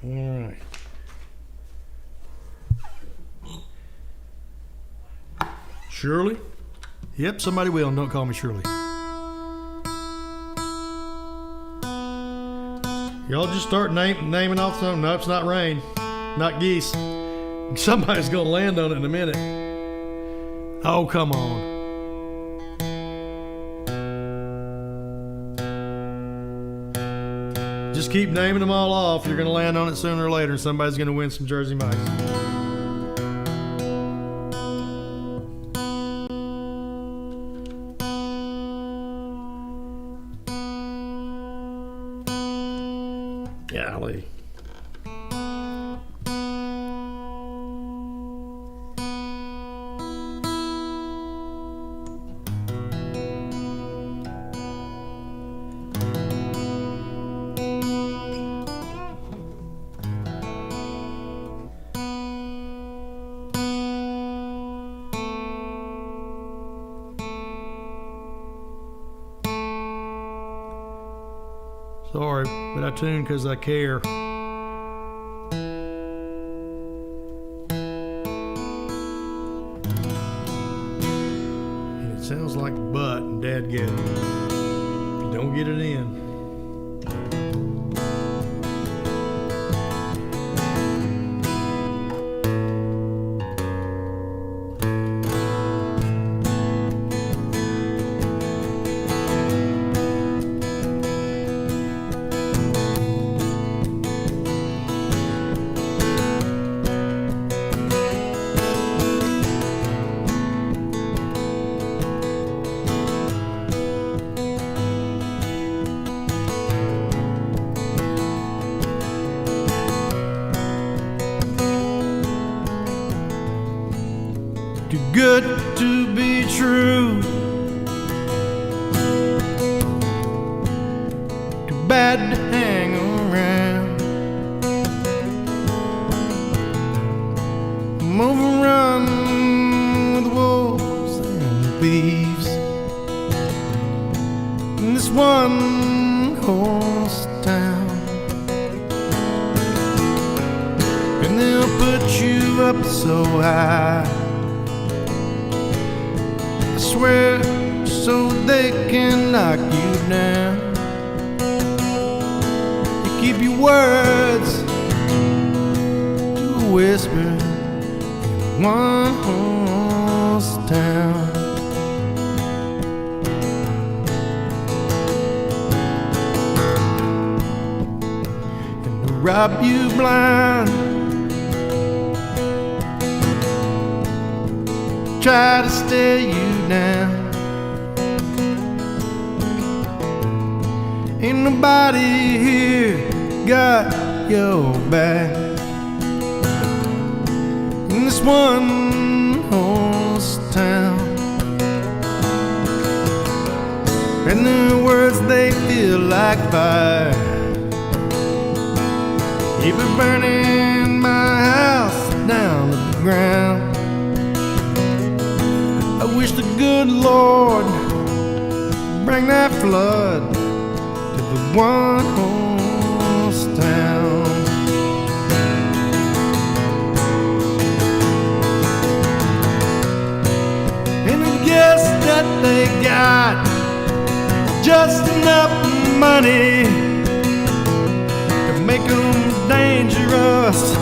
All right. Shirley? Yep, somebody will. Don't call me Shirley. Y'all just start naming off something. No, it's not rain. Not geese. Somebody's going to land on it in a minute. Oh, come on. Just keep naming them all off. You're going to land on it sooner or later, and somebody's going to win some Jersey mice. Golly. Sorry, but I tune because I care. And it sounds like butt and dad get it. If you don't get it in. Too good to be true, too bad to hang around. I'm overrun with wolves and thieves in this one horse town, and they'll put you up so high, I swear, so they can knock you down. You keep your words to a whisper in one horse town. And to rob you blind, try to stare you down. Ain't nobody here got your back in this one horse town. And their words, they feel like fire. Keep it burning my house down to the ground. I wish the good Lord bring that flood to the one horse town. And I guess that they got just enough money make them dangerous.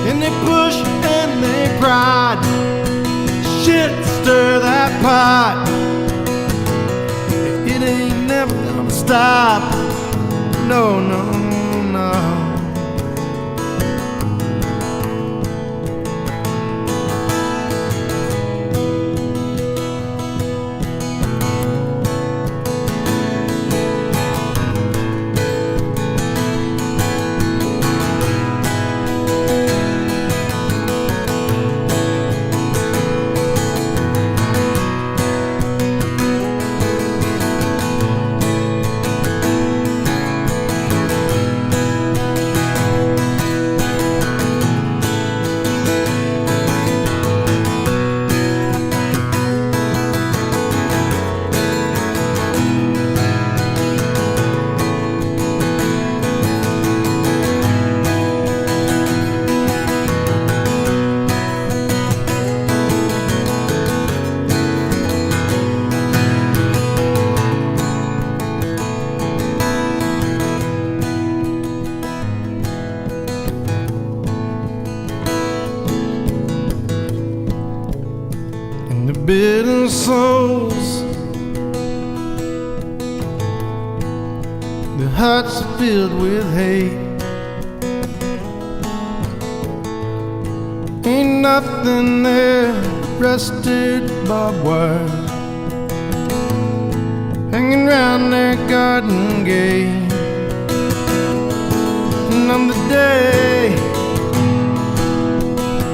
And they push and they pride, shit stir that pot. It ain't never gonna stop. No, no, no. Bitter souls, their hearts are filled with hate. Ain't nothing there, rusted barbed wire hanging round their garden gate. And on the day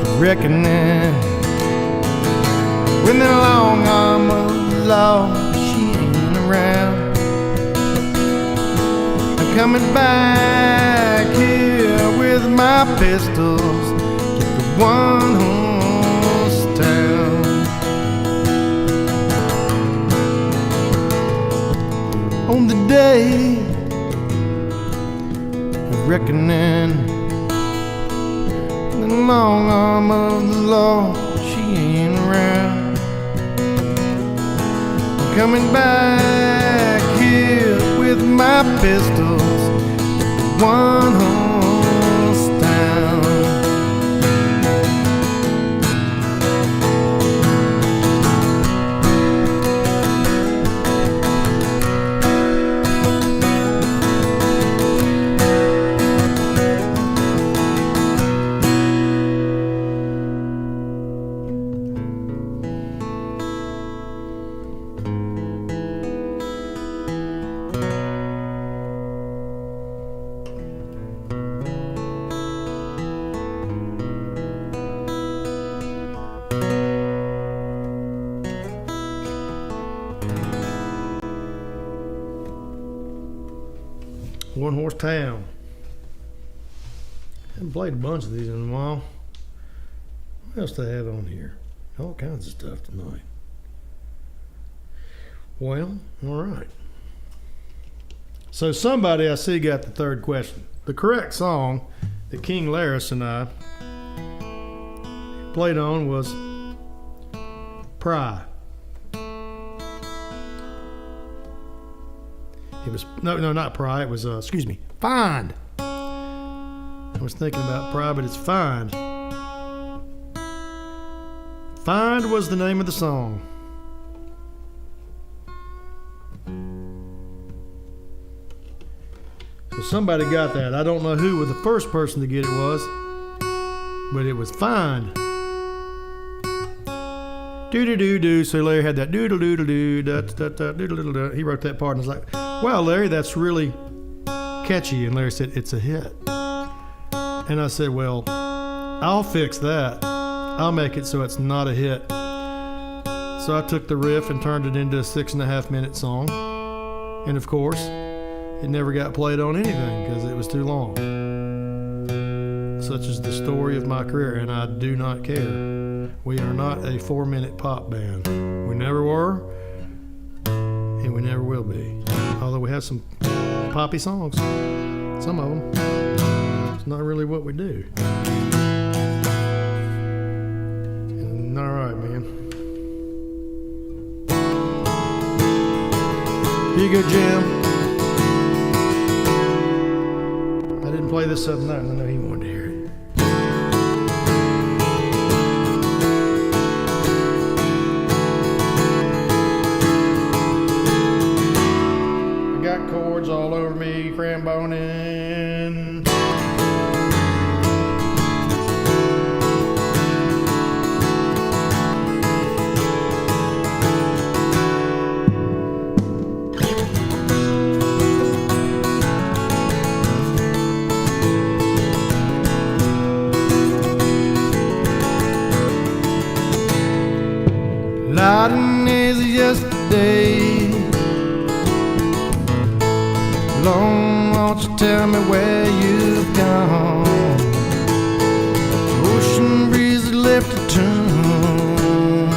of reckoning, when the long arm of the law, she ain't around, I'm coming back here with my pistols to the one horse town. On the day of reckoning, the long arm of the law, she ain't around, coming back here with my pistols, one horse town. One Horse Town. Haven't played a bunch of these in a while. What else do I have on here? All kinds of stuff tonight. Well, all right. So somebody I see got the third question. The correct song that King Laris and I played on was Pry. It was, no, not Pry. It was, Find. I was thinking about Pry, but it's Find. Find was the name of the song. So somebody got that. I don't know who the first person to get it was, but it was Find. Do-do-do-do. So Larry had that doodle-doodle-doo, da-da-da-doodle-doodle-doo. He wrote that part and was like, wow, Larry, that's really catchy. And Larry said, it's a hit. And I said, well, I'll fix that. I'll make it so it's not a hit. So I took the riff and turned it into a 6.5 minute song. And of course, it never got played on anything because it was too long. Such is the story of my career, and I do not care. We are not a 4-minute pop band. We never were, and we never will be. Although we have some poppy songs, some of them. It's not really what we do. And, all right, man. Here you go, Jim. this Southern Night. I know he wanted to hear it. I got cords all over me, cramboning. Lighting is yesterday. Long, won't you tell me where you've gone? Ocean breeze has left a tune,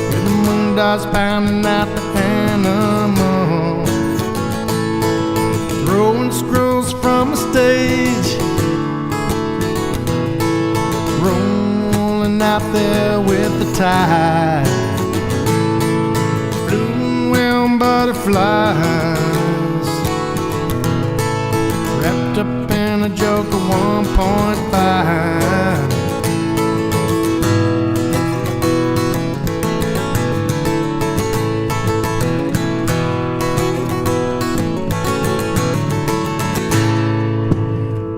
with the moon dots pounding out the animal, throwing scrolls from a stage, rolling out there with the tide. Blue whale butterflies wrapped up in a joke of 1.5.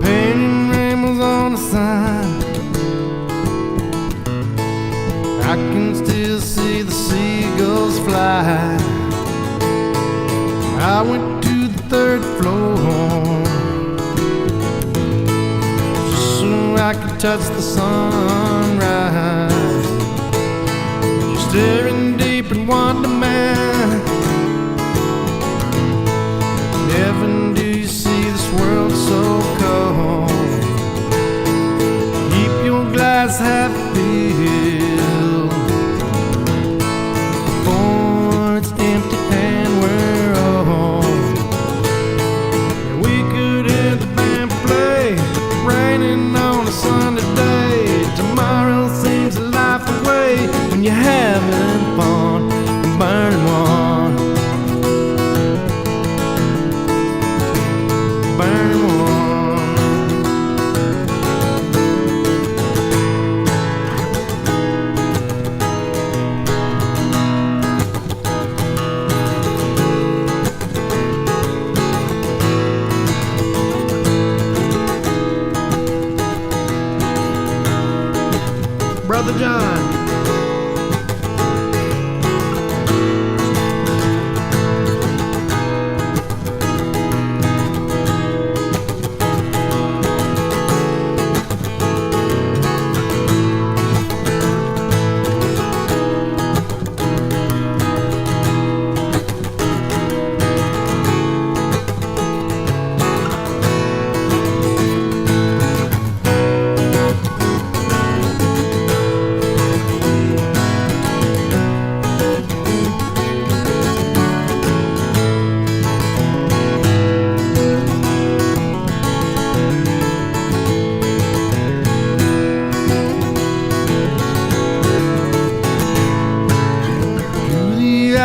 Painting rainbows on a sign, I can still see the seagulls fly. I went to the 3rd floor just so I could touch the sunrise. You're staring deep in wonderment. Never do you see this world so cold. Keep your glass half filled before it's empty and we're old. We could hear the band play, raining on a Sunday day. Tomorrow seems a life away when you're having fun and burning one. Burning one. Brother John.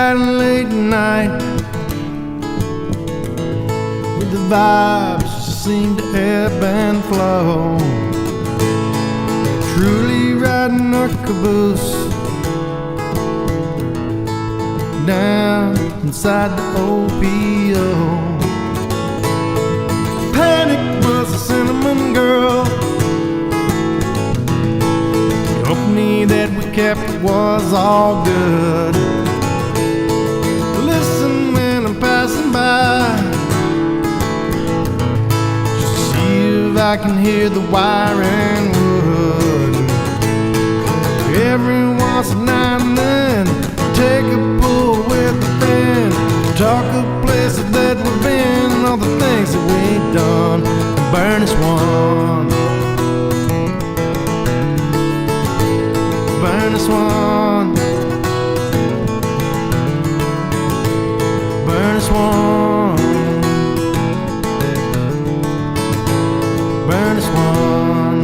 Late night with the vibes seem to ebb and flow. Truly riding our caboose down inside the OPO. Panic was a cinnamon girl. The company that we kept was all good. Passing by just to see if I can hear the wiring wood. Every once now and then take a pull with a friend, talk of places that we've been and all the things that we've done, and burn as one. Burn as one. Burn as one. Burn as one.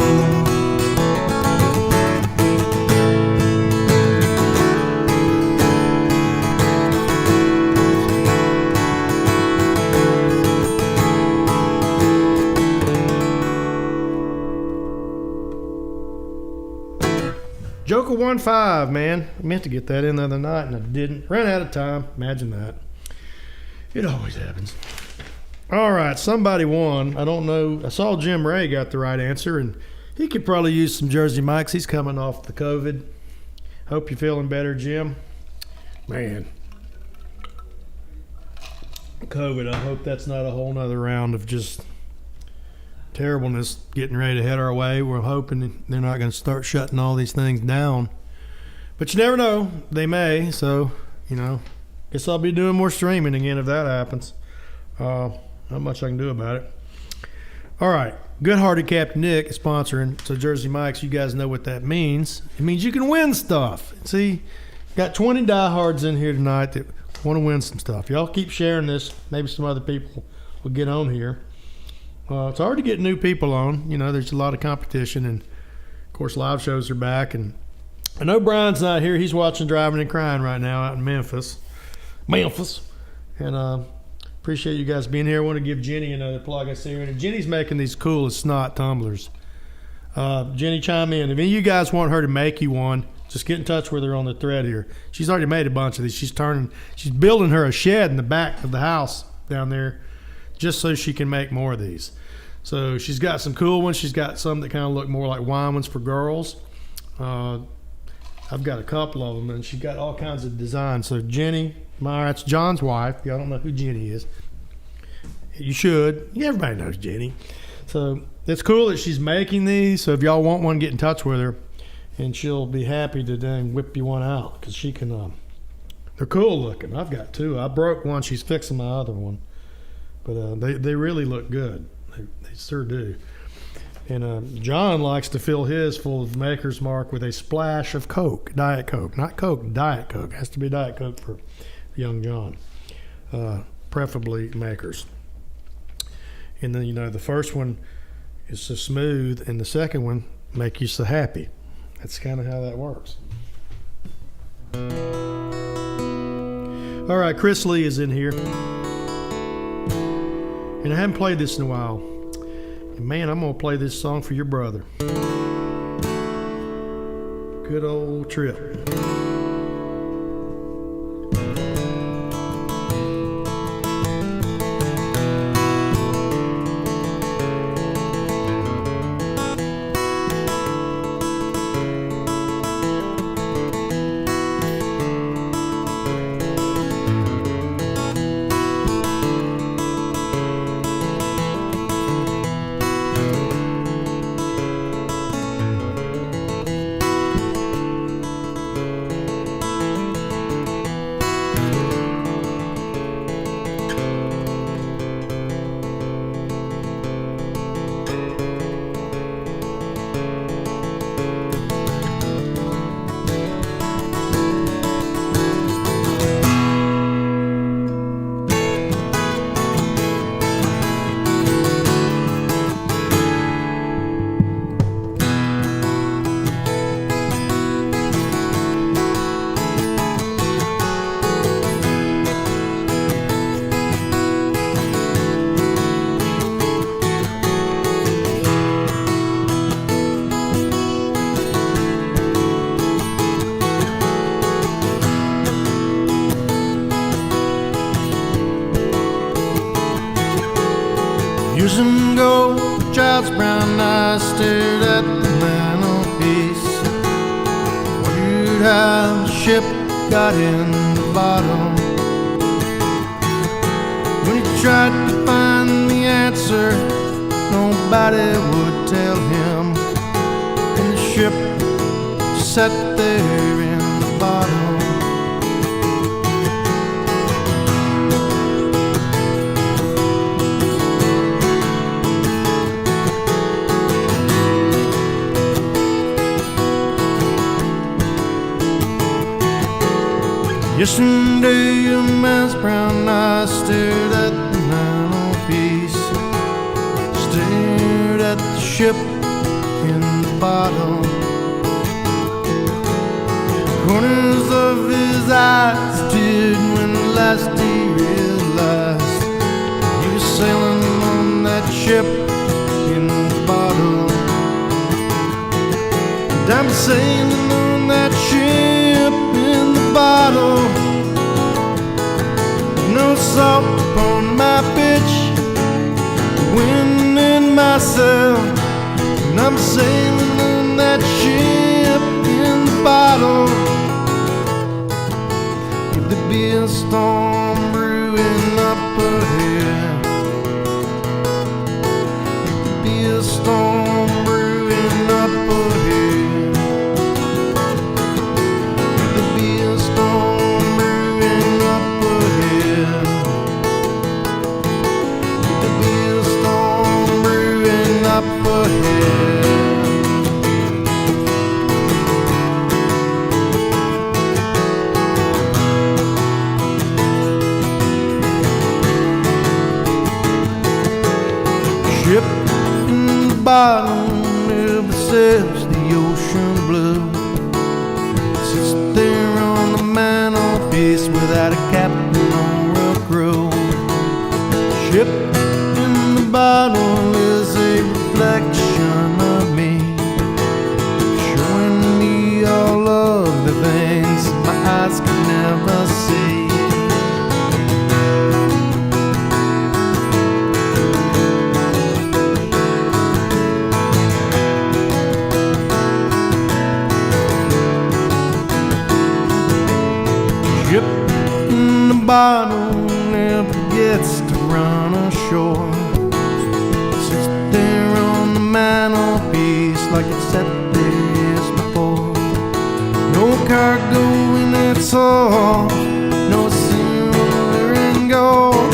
Joker 15, man. I meant to get that in the other night and I didn't. Ran out of time. Imagine that. It always happens. All right, somebody won. I don't know. I saw Jim Ray got the right answer, and he could probably use some Jersey Mike's. He's coming off the COVID. Hope you're feeling better, Jim. Man. COVID, I hope that's not a whole nother round of just terribleness getting ready to head our way. We're hoping they're not going to start shutting all these things down. But you never know. They may. So, guess I'll be doing more streaming again if that happens. Not much I can do about it. All right. Good-hearted Captain Nick is sponsoring. So Jersey Mike's, you guys know what that means. It means you can win stuff. See, got 20 diehards in here tonight that want to win some stuff. Y'all keep sharing this. Maybe some other people will get on here. It's hard to get new people on. There's a lot of competition, and of course live shows are back. And I know Brian's not here. He's watching Driving and Crying right now out in Memphis. And appreciate you guys being here. I want to give Jenny another plug. I see her. And Jenny's making these cool as snot tumblers. Jenny, chime in. If any of you guys want her to make you one, just get in touch with her on the thread here. She's already made a bunch of these. She's building her a shed in the back of the house down there just so she can make more of these. So she's got some cool ones. She's got some that kind of look more like wine ones for girls. I've got a couple of them, and she's got all kinds of designs. So Jenny Meyer, that's John's wife. Y'all don't know who Jenny is. You should. Everybody knows Jenny. So it's cool that she's making these. So if y'all want one, get in touch with her, and she'll be happy to then whip you one out because she can. They're cool looking. I've got two. I broke one. She's fixing my other one, but they really look good. They sure do. And John likes to fill his full of Maker's Mark with a splash of Coke, Diet Coke, not Coke, Diet Coke. It has to be Diet Coke for young John, preferably Maker's. And then the first one is so smooth, and the second one make you so happy. That's kind of how that works. All right, Chris Lee is in here, and I haven't played this in a while. And man, I'm gonna play this song for your brother. Good old Trip. Years ago, child's brown eyes stared at the mantelpiece. Wondered how the ship got in the bottom. When he tried to find the answer, nobody would tell him. And the ship sat there in the bottom. Yesterday a man's brown eyes stared at the mantelpiece, stared at the ship in the bottom. Corners of his eyes did when last he realized he was sailing on that ship in the bottom. And I'm sailing on that bottom never sails the ocean blue. Sits there on the mantelpiece without a captain or a crew. Ship in the bottle is a reflection of me, showing me all of the things my eyes can never see. Ship in the bottle never gets to run ashore. Sits there on the mantelpiece like it sat there years before. No cargo in its hull, no silver and gold,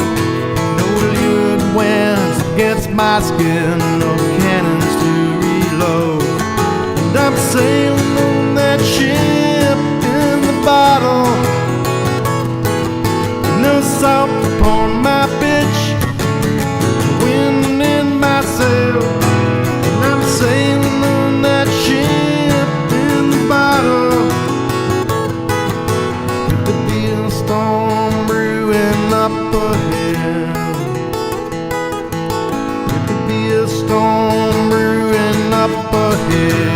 no lurid winds against my skin, no cannons to reload. And I'm sailing on that ship in the bottle. No salt upon my pitch, wind in my sail, and I'm sailing on that ship in the bottle. Could there be a storm brewing up ahead? Could there be a storm brewing up ahead?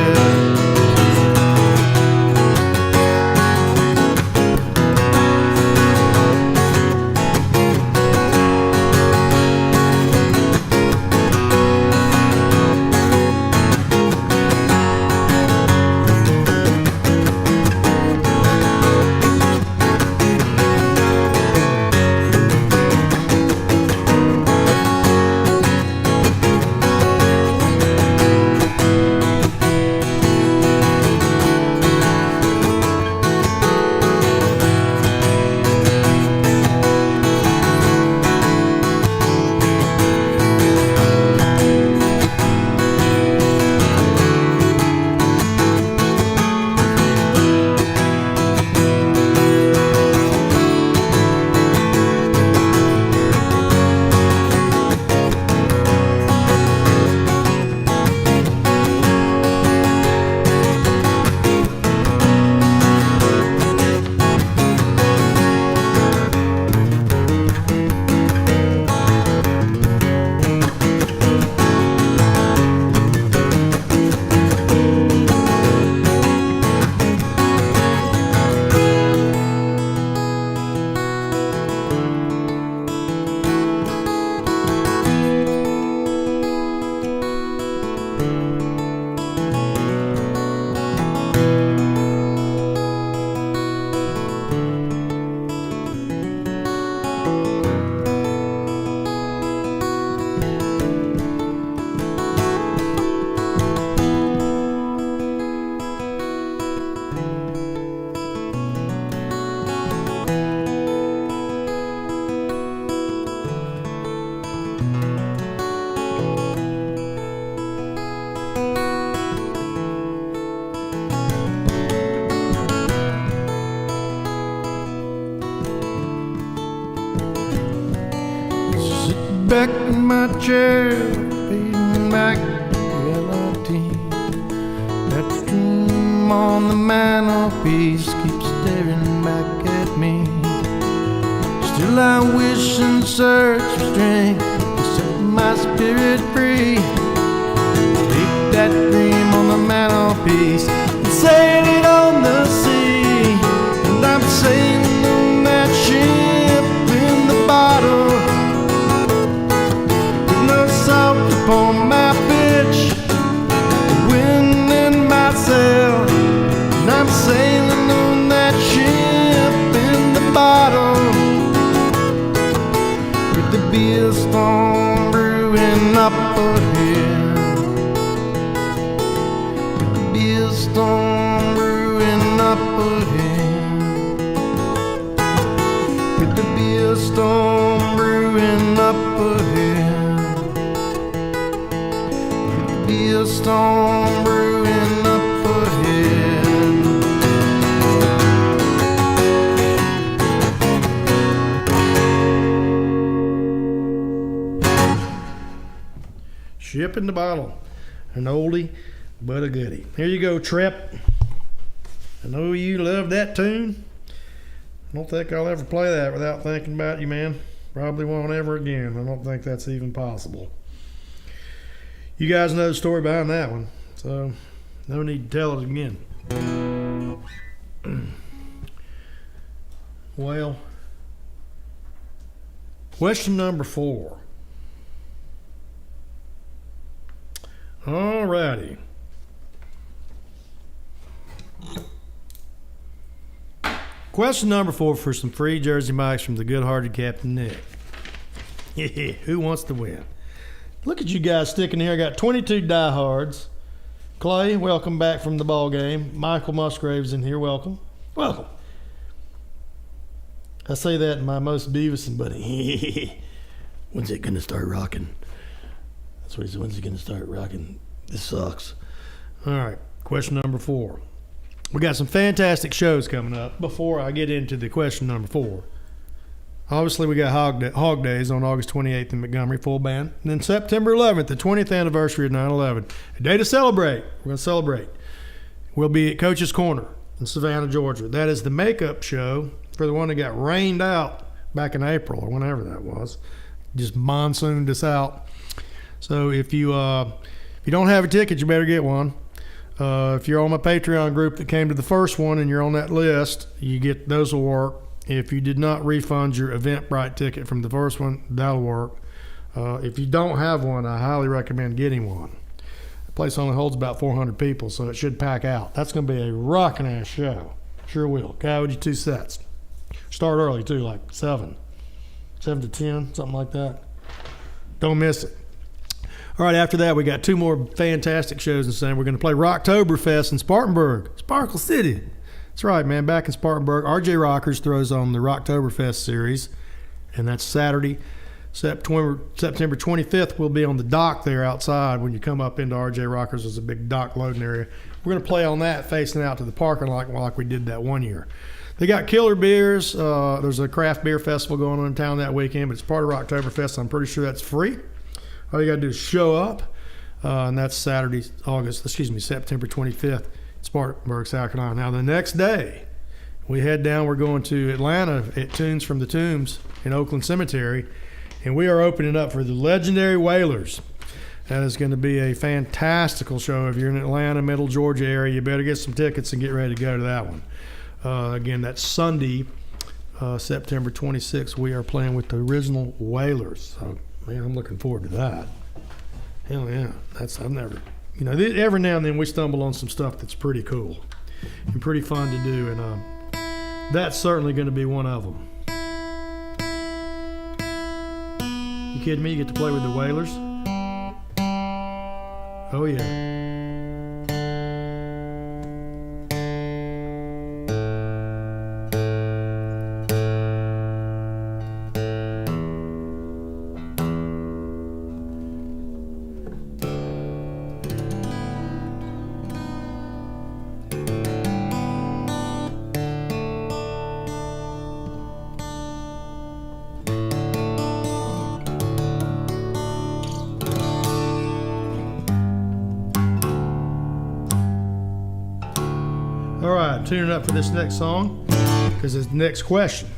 Back in my chair, fading back reality. That dream on the mantelpiece keeps staring back at me. Still I wish and search for strength to set my spirit free. Take that dream on the mantelpiece and sail it on the sea. And I'm sailing on that ship in the bottle, salt upon my pitch, wind in my sail, and I'm sailing on that ship in the bottle. Could there be a storm brewing up ahead? Could there be a storm brewing up ahead? Could there be a storm brewing up ahead? Be a storm brewing up ahead. Ship in the bottle. An oldie, but a goodie. Here you go, Trip. I know you love that tune. I don't think I'll ever play that without thinking about you, man. Probably won't ever again. I don't think that's even possible. You guys know the story behind that one, so no need to tell it again. Well, question number 4. All righty. Question number 4 for some free Jersey mics from the good-hearted Captain Nick. Who wants to win? Look at you guys sticking here. I got 22 diehards. Clay, welcome back from the ball game. Michael Musgrave's in here. Welcome. Welcome. I say that in my most Beavis and Buddy. When's it going to start rocking? That's what he said. When's it going to start rocking? This sucks. All right. Question number 4. We got some fantastic shows coming up. Before I get into the question number 4, obviously we got Hog Days on August 28th in Montgomery, full band. And then September 11th, the 20th anniversary of 9/11. A day to celebrate. We're going to celebrate. We'll be at Coach's Corner in Savannah, Georgia. That is the makeup show for the one that got rained out back in April or whenever that was. Just monsooned us out. So if you don't have a ticket, you better get one. If you're on my Patreon group that came to the first one and you're on that list, you get those will work. If you did not refund your Eventbrite ticket from the first one, that'll work. If you don't have one, I highly recommend getting one. The place only holds about 400 people, so it should pack out. That's going to be a rocking ass show. Sure will. Coyote 2 sets. Start early too, like 7 to 10, something like that. Don't miss it. All right, after that, we got 2 more fantastic shows in December. We're going to play Rocktoberfest in Spartanburg, Sparkle City. That's right, man, back in Spartanburg. RJ Rockers throws on the Rocktoberfest series, and that's Saturday, September 25th. We'll be on the dock there outside when you come up into RJ Rockers. There's a big dock loading area. We're going to play on that facing out to the parking lot like we did that one year. They got killer beers. There's a craft beer festival going on in town that weekend, but it's part of Rocktoberfest. I'm pretty sure that's free. All you got to do is show up, and that's Saturday, September 25th, Spartanburg, South Carolina. Now, the next day, we head down. We're going to Atlanta at Tunes from the Tombs in Oakland Cemetery, and we are opening up for the legendary Wailers. That is going to be a fantastical show. If you're in Atlanta, Middle Georgia area, you better get some tickets and get ready to go to that one. Again, that's Sunday, September 26th. We are playing with the original Wailers. So, man, I'm looking forward to that. Hell yeah. I've never, every now and then we stumble on some stuff that's pretty cool and pretty fun to do. And that's certainly going to be one of them. You kidding me? You get to play with the Wailers? Oh, yeah. All right, tuning up for this next song because it's the next question.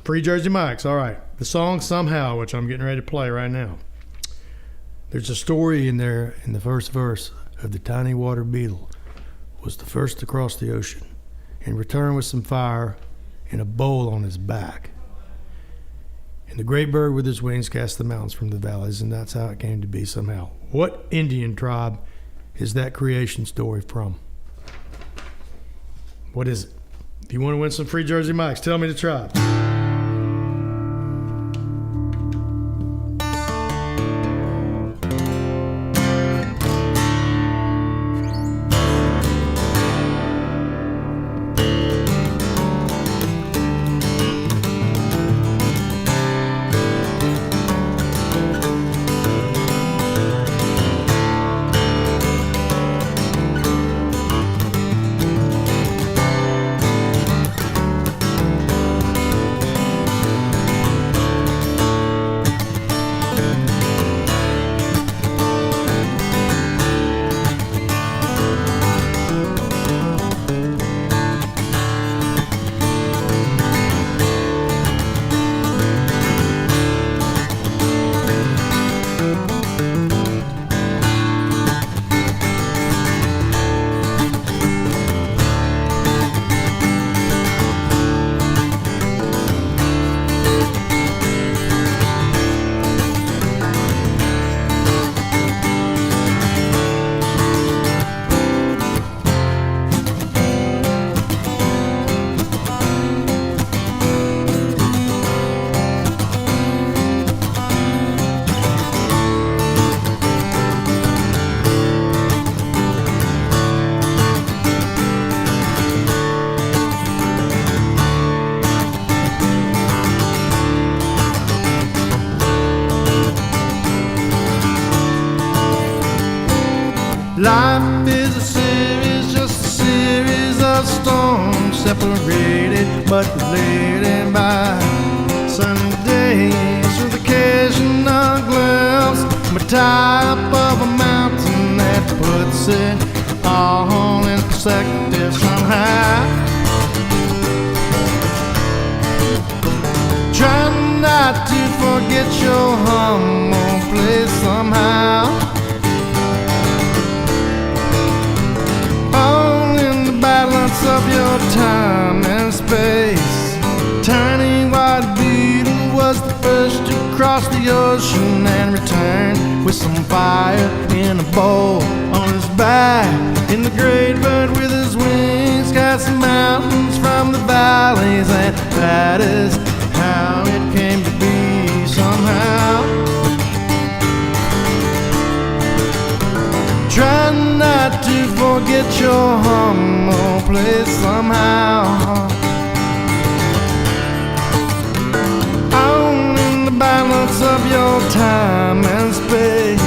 Free Jersey Mics. All right, the song Somehow, which I'm getting ready to play right now. There's a story in there in the first verse of the tiny water beetle was the first to cross the ocean and return with some fire and a bowl on his back. And the great bird with his wings cast the mountains from the valleys, and that's how it came to be somehow. What Indian tribe is that creation story from? What is it? If you want to win some free Jersey Mics, tell me the tribe. Life is a series, just a series of storms, separated but related by sunny days with occasional glimpse from a top of a mountain that puts it all in perspective somehow. Try not to forget your home place somehow. All in the balance of your time and space. Tiny white beetle was the first to cross the ocean and return with some fire in a bowl on his back. In the great bird with his wings cast the mountains from the valleys, and that is how it came to be somehow. Try not to forget your humble place somehow. All in the balance of your time and space.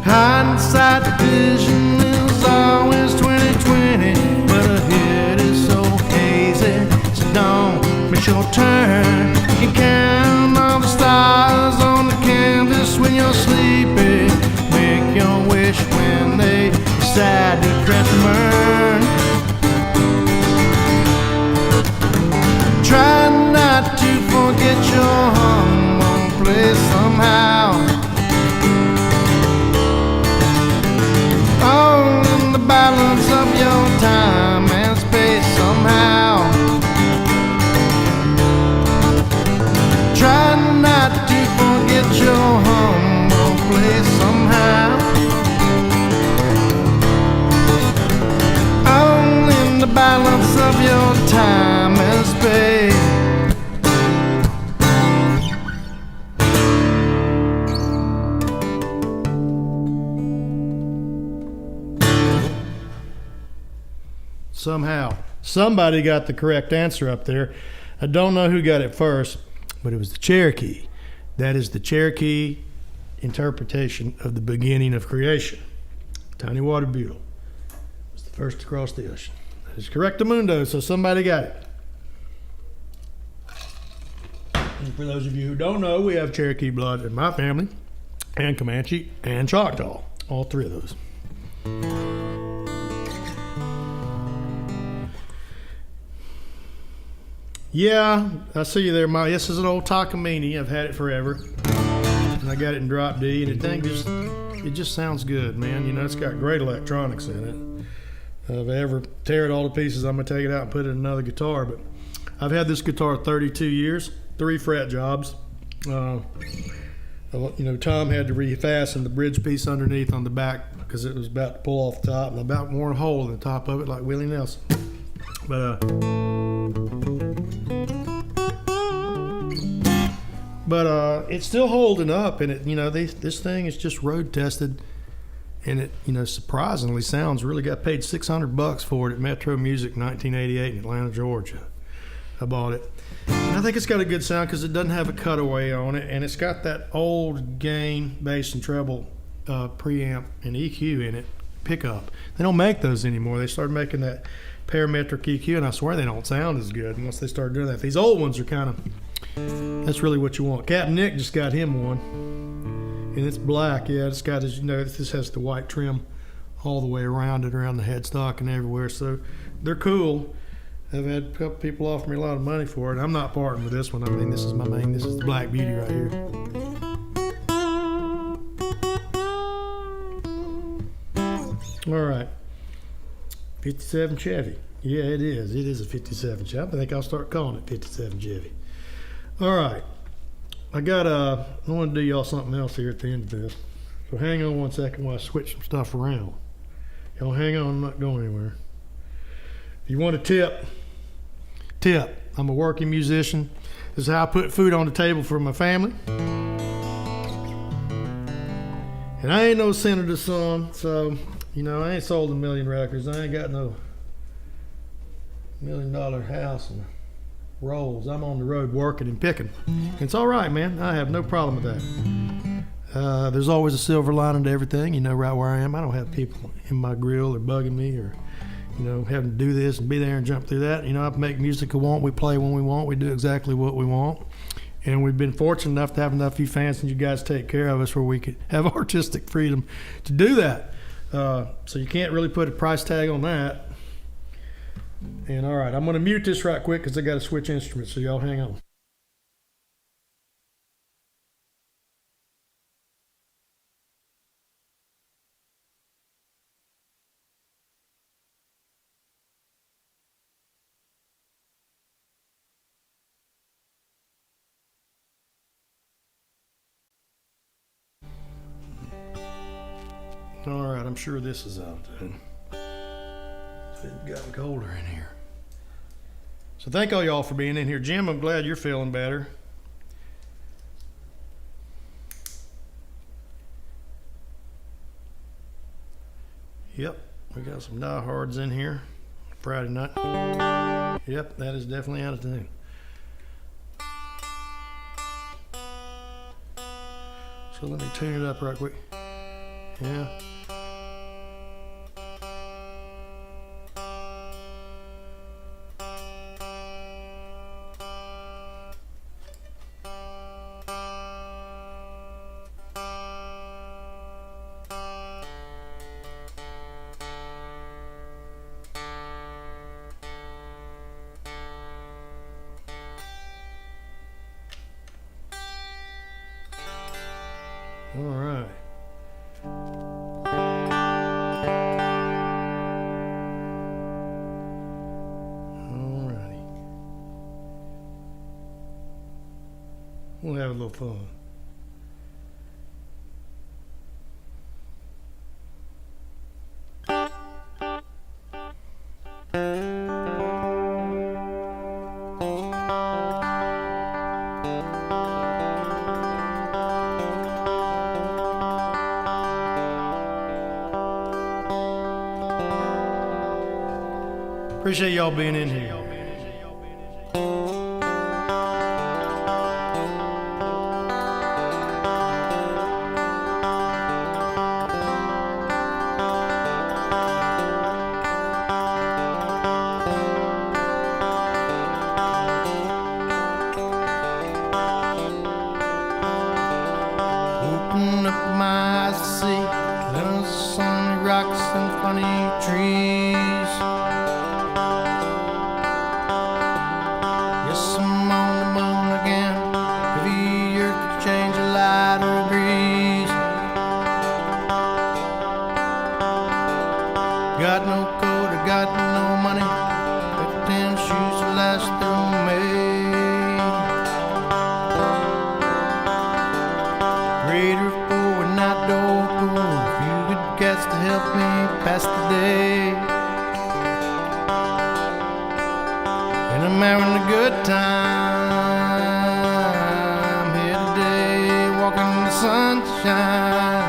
Hindsight vision is always 20/20, but ahead is so hazy, so don't miss your turn. You can count all the stars on the canvas when you're sleepy. Make your wish when they decide to crash and burn. Try not to forget your humble place somehow. All in the balance of your time and space somehow. Try not to forget your humble place somehow. All in the balance of your time and space. Somehow. Somebody got the correct answer up there. I don't know who got it first, but it was the Cherokee. That is the Cherokee interpretation of the beginning of creation. Tiny water beetle was the first to cross the ocean. That is correctamundo, so somebody got it. And for those of you who don't know, we have Cherokee blood in my family, and Comanche, and Choctaw. All three of those. Yeah, I see you there, Mike. This is an old Takamine. I've had it forever. And I got it in drop D, and the thing just sounds good, man. You know, it's got great electronics in it. If I ever tear it all to pieces, I'm going to take it out and put it in another guitar. But I've had this guitar 32 years, 3 fret jobs. You know, Tom had to refasten the bridge piece underneath on the back because it was about to pull off the top and about wore a hole in the top of it like Willie Nelson. But it's still holding up, and this thing is just road tested, and it surprisingly sounds really good. I paid $600 for it at Metro Music 1988 in Atlanta, Georgia. I bought it. And I think it's got a good sound because it doesn't have a cutaway on it, and it's got that old gain, bass, and treble preamp and EQ in it, pickup. They don't make those anymore. They started making that parametric EQ, and I swear they don't sound as good once they started doing that. These old ones are kind of, that's really what you want. Captain Nick just got him one, and it's black. Yeah, it's got, as you know, this has the white trim all the way around it, around the headstock and everywhere. So they're cool. I've had a couple people offer me a lot of money for it. I'm not parting with this one. I mean, this is my main. This is the Black Beauty right here. All right. 57 Chevy. Yeah, it is. It is a 57 Chevy. I think I'll start calling it 57 Chevy. All right. I want to do y'all something else here at the end of this. So hang on one second while I switch some stuff around. Y'all hang on. I'm not going anywhere. If you want a tip, I'm a working musician. This is how I put food on the table for my family. And I ain't no senator's son, so, I ain't sold a million records. I ain't got no $1 million house and rolls. I'm on the road working and picking. And it's all right, man. I have no problem with that. There's always a silver lining to everything, right where I am. I don't have people in my grill or bugging me or having to do this and be there and jump through that. I make music I want. We play when we want. We do exactly what we want. And we've been fortunate enough to have enough of you fans and you guys take care of us where we could have artistic freedom to do that. So you can't really put a price tag on that. And all right, I'm going to mute this right quick because I got to switch instruments, so y'all hang on. All right, I'm sure this is out then. It's gotten colder in here. So thank all y'all for being in here. Jim, I'm glad you're feeling better. Yep, we got some diehards in here. Friday night. Yep, that is definitely out of tune. So let me tune it up right quick. Yeah. All right. Alrighty. We'll have a little fun. Appreciate y'all being in here. Open up my eyes to see little sunny rocks and funny trees. having a good time here today, walking in the sunshine.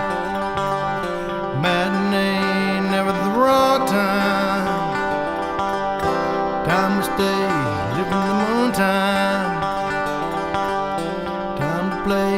Matinee, never the wrong time. Time to stay, living in the moontime. Time to play.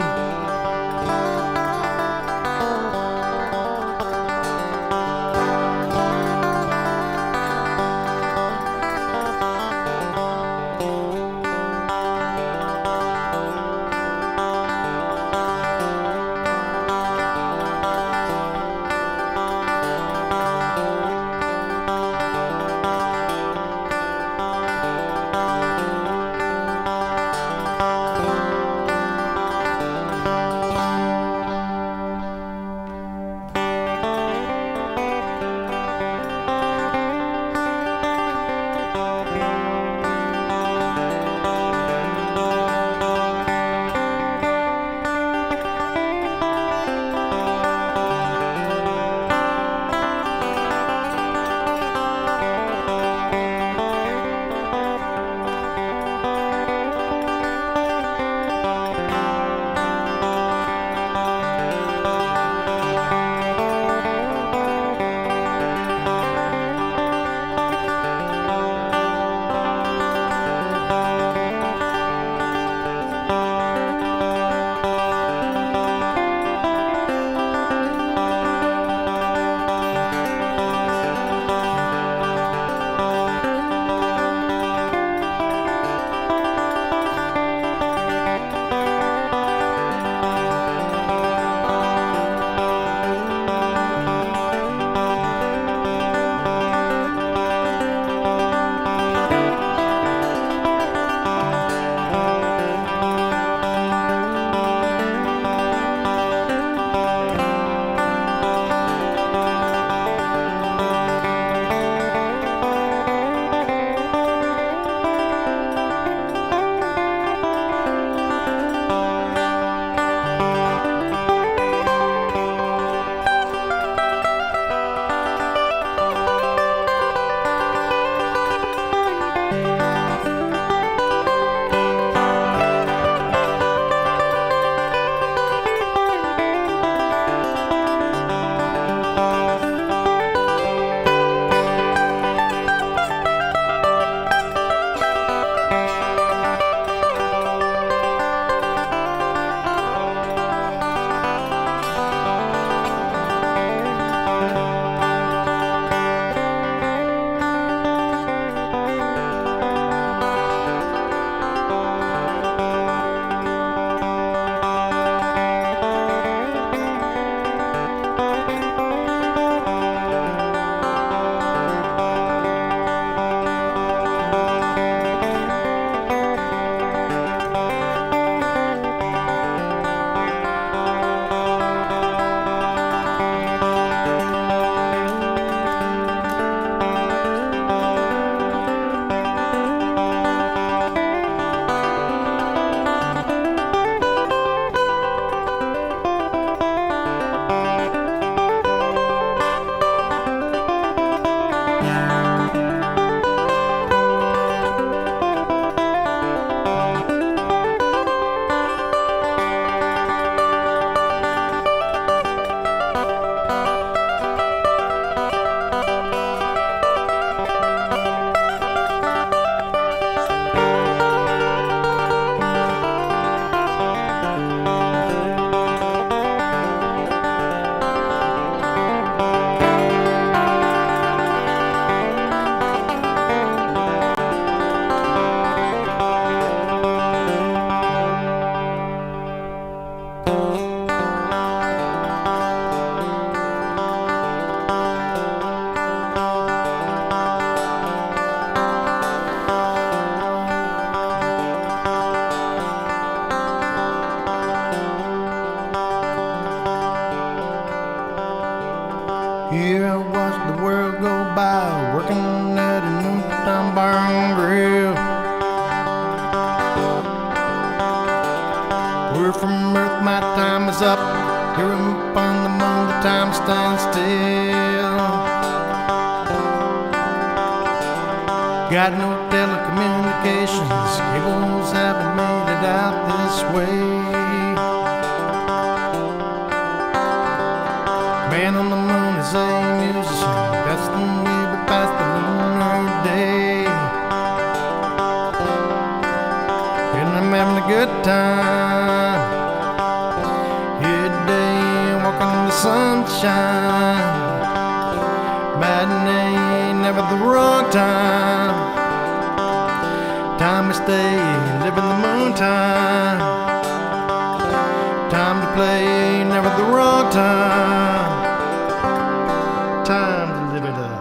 Here I watched the world go by, working at a noontime bar and grill. Word from earth, my time is up. Here up on the moon, the time stands still. Got no telecommunications. complications. Cables haven't made it out this way. Man on the moon is a musician. That's the way we pass the lunar day. And I'm having a good time here today, walking in the sunshine. Matinee, never the wrong time. Time to stay, live in the moon time. Time to play, never the wrong time. Time to live it up.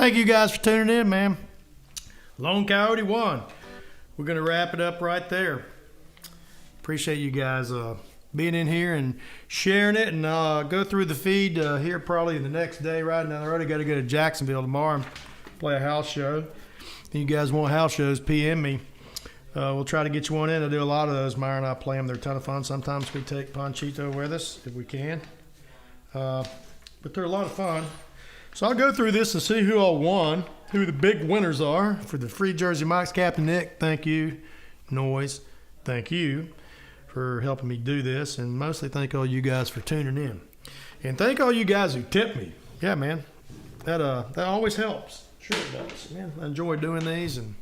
Thank you guys for tuning in, man. Lone Coyote 1. We're going to wrap it up right there. Appreciate you guys being in here and sharing it, and go through the feed here probably the next day. Right now, I already got to go to Jacksonville tomorrow and play a house show. If you guys want house shows, PM me. We'll try to get you one in. I do a lot of those. Myra and I play them. They're a ton of fun. Sometimes we take Panchito with us if we can. But they're a lot of fun. So I'll go through this and see who all won, who the big winners are. For the Free Jersey Mike's, Captain Nick, thank you. Noise, thank you for helping me do this. And mostly thank all you guys for tuning in. And thank all you guys who tipped me. Yeah, man. That always helps. Sure it does. Man, I enjoy doing these, and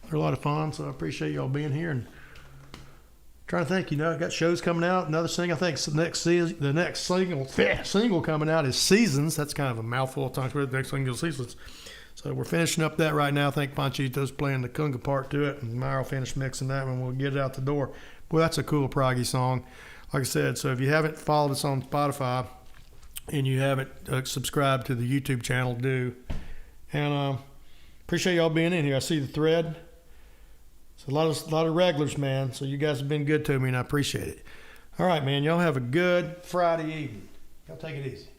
they're a lot of fun. So I appreciate y'all being here. And trying to think, I got shows coming out. Another thing, I think the next single coming out is Seasons. That's kind of a mouthful of tongue twister. The next single is Seasons. So we're finishing up that right now. I think Panchito's playing the conga part to it, and Myra will finish mixing that when we'll get it out the door. Boy, that's a cool proggy song. Like I said, so if you haven't followed us on Spotify, and you haven't subscribed to the YouTube channel, do. And appreciate y'all being in here. I see the thread. It's a lot of regulars, man. So you guys have been good to me, and I appreciate it. All right, man. Y'all have a good Friday evening. Y'all take it easy.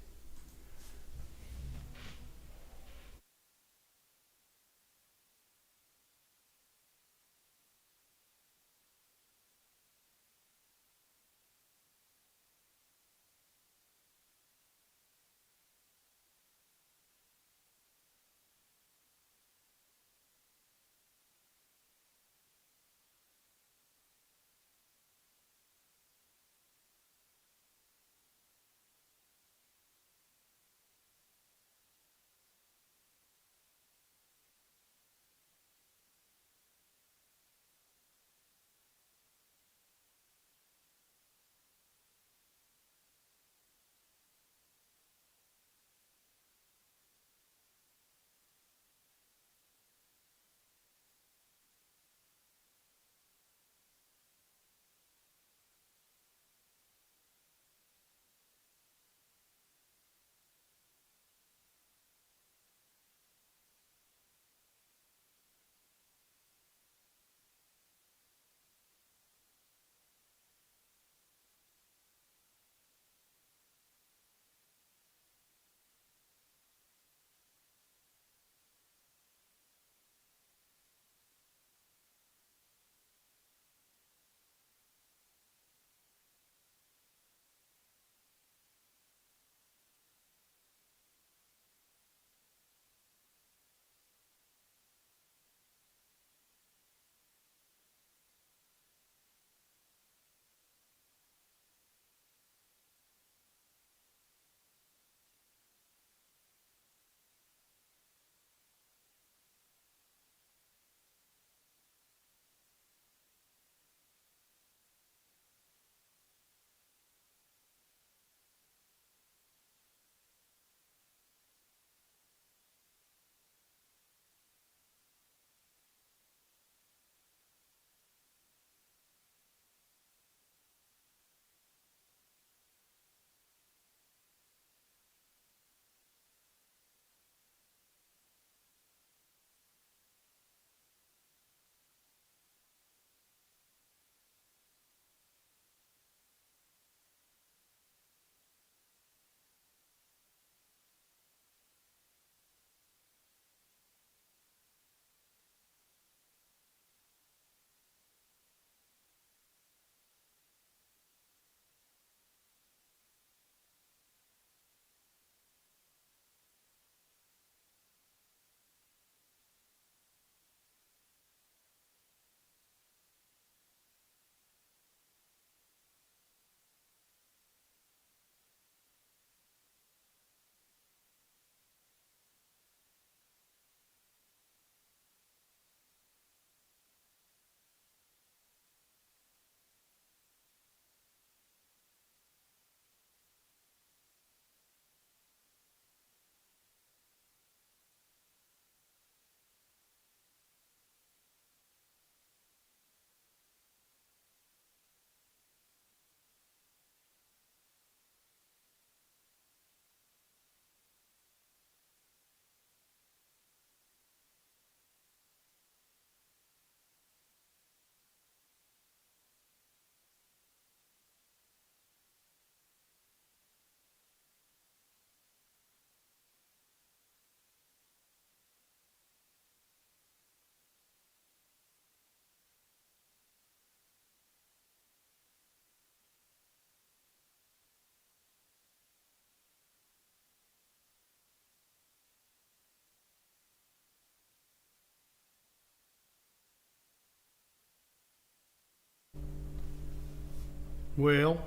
Well,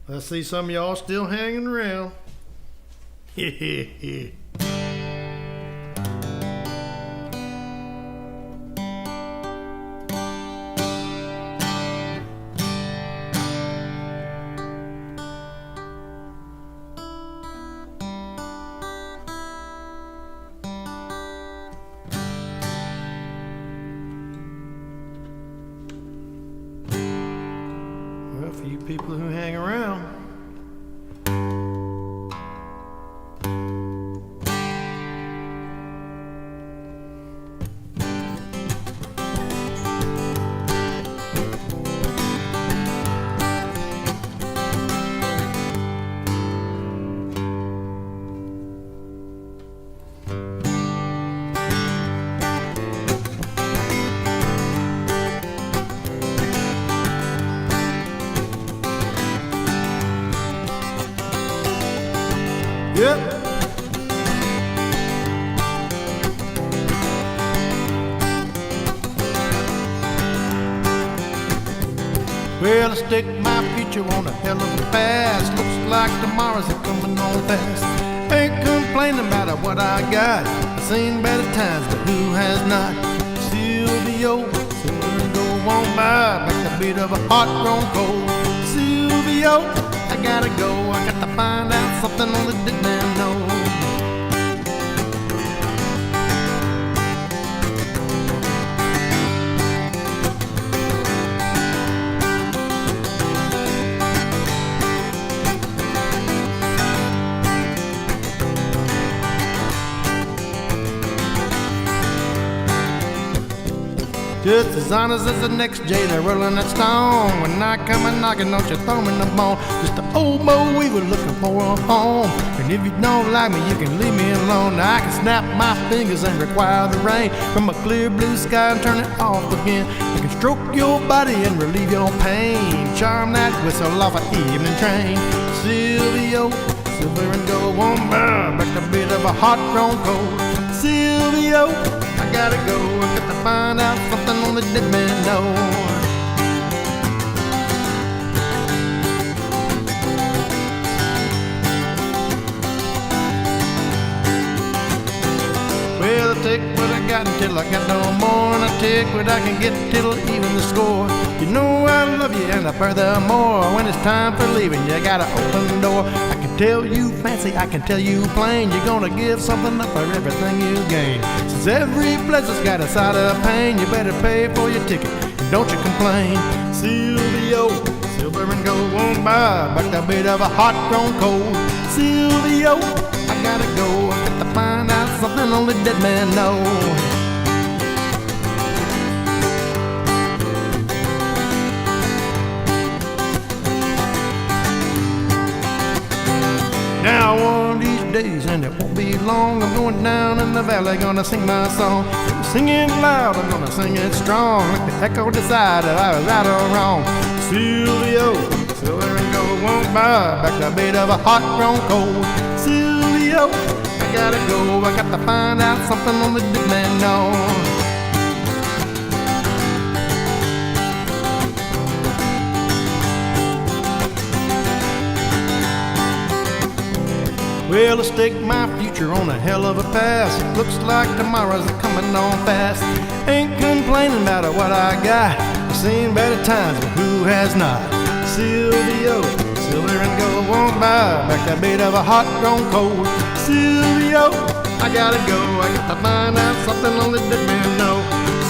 I see some of y'all still hanging around. Well, for you people who hang around, Yep. Well, I stick my future on a hell of a past. Looks like tomorrow's a coming on fast. Ain't complaining about what I got. I've seen better times, but who has not? Silvio, silver and gold won't buy. Like the beat of a heart grown cold. Silvio, I gotta go. I got to find out something only the dead man knows. Just as honest as the next jailer rolling that stone. When I come a knocking, don't you throw me no bone. Just an old boy weaver looking for a home. And if you don't like me, you can leave me alone. Now I can snap my fingers and require the rain from a clear blue sky and turn it off again. I can stroke your body and relieve your pain. Charm that whistle off an evening train. Silvio, silver and gold won't burn like the beat of a hot grown cold. Silvio, I gotta go, I got to find out something only dead man know. Well, I take what I got until I got no more, and I take what I can get till even the score. You know I love you and I furthermore, when it's time for leaving, you gotta open the door. I can tell you fancy, I can tell you plain, you're gonna give something up for everything you gain. Since every pleasure's got a side of pain, you better pay for your ticket, and don't you complain. Silvio, silver and gold won't buy back the beat of a hot grown cold. Silvio, I gotta go, I got to find out something only dead man know. Now one of these days, and it won't be long, I'm going down in the valley, gonna sing my song. I'm singing loud, I'm gonna sing it strong, like the echo decided I was right or wrong. Silvio, silver and gold won't buy back the beat of a hot grown cold. Silvio, I gotta go, I got to find out something only the dead man know. Well, I stake my future on a hell of a pass. It looks like tomorrow's coming on fast. Ain't complaining about what I got. I've seen better times, but who has not? Silvio, silver and gold won't buy back the beat of a hot grown cold. Silvio, I gotta go, I got to find out something only dead men know.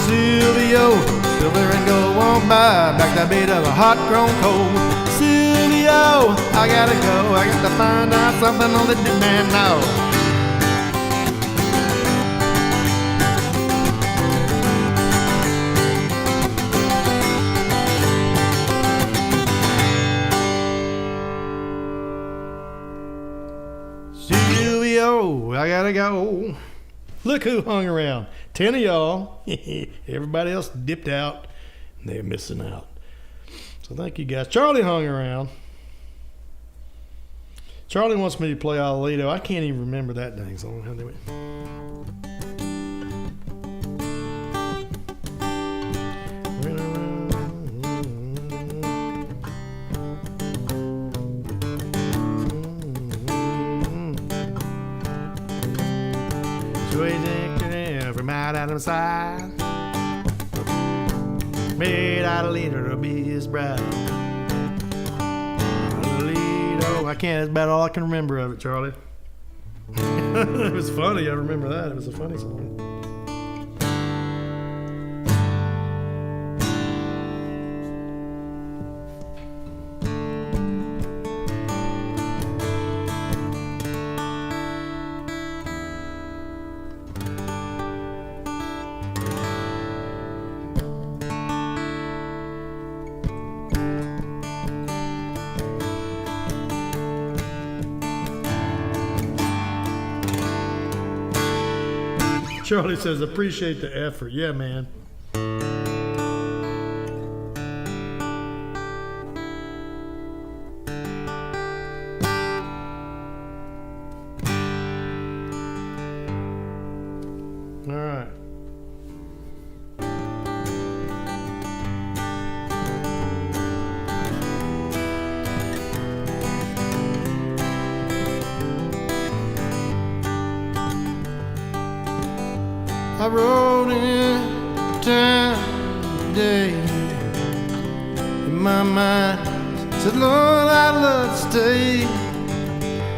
Silvio, silver and gold won't buy back the beat of a hot grown cold. Silvio, I gotta go, I got to find out something only dead man know. Silvio, I gotta go. Look who hung around. 10 of y'all. Everybody else dipped out. And they're missing out. So thank you guys. Charlie hung around. Charlie wants me to play Alito. I can't even remember that dang song. How do we? From out on the side, made out of leader to be his bride. Alito, I can't. That's about all I can remember of it, Charlie. It was funny. I remember that. It was a funny song. Charlie says, appreciate the effort. Yeah, man. I rode in town today. In my mind, said, Lord, I'd love to stay.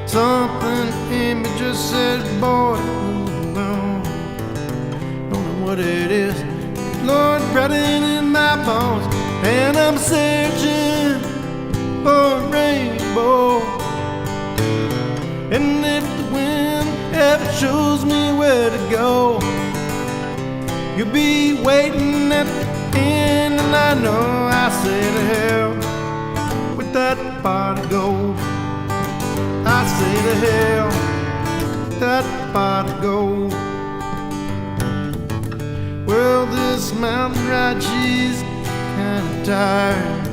Something in me just said, boy, move on. Don't know what it is, Lord, running in my bones. And I'm searching for a rainbow. And if the wind ever shows me where to go, you'll be waiting at the end. And I know I say to hell with that pot of gold. I say to hell with that pot of gold. Well, this mountain ride, she's kinda tired.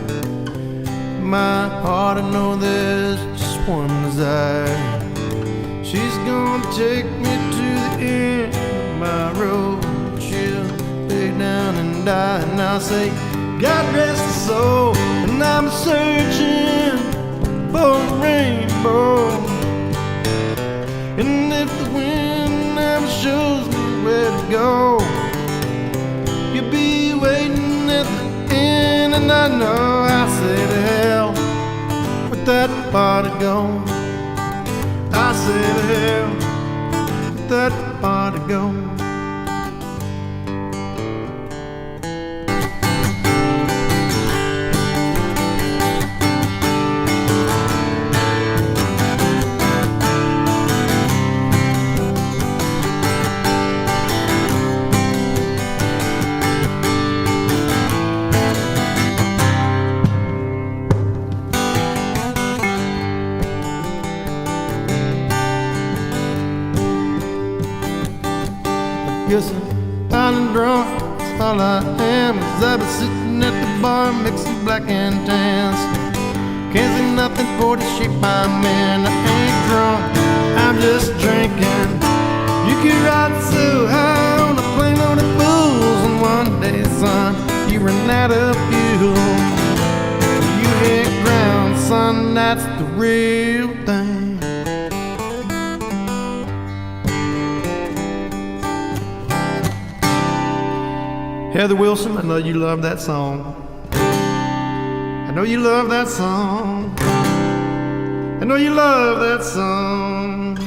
My heart, I know there's just one desire. She's gonna take me to the end of my road. She'll lay down and die, and I'll say, God rest her soul. And I'm searching for a rainbow. And if the wind never shows me where to go, you'll be waiting at the end. And I know I say to hell with that pot of gold. I say to hell with that pot of gold. Yes, I'm feeling drunk, that's all I am. Cause I've been sitting at the bar mixing black and tans. Can't see nothing for the shape I'm in. I ain't drunk, I'm just drinking. You can ride so high on a plane load of fools, and one day, son, you run out of fuel. You hit ground, son, that's the real thing. Heather Wilson, I know you love that song. I know you love that song. I know you love that song.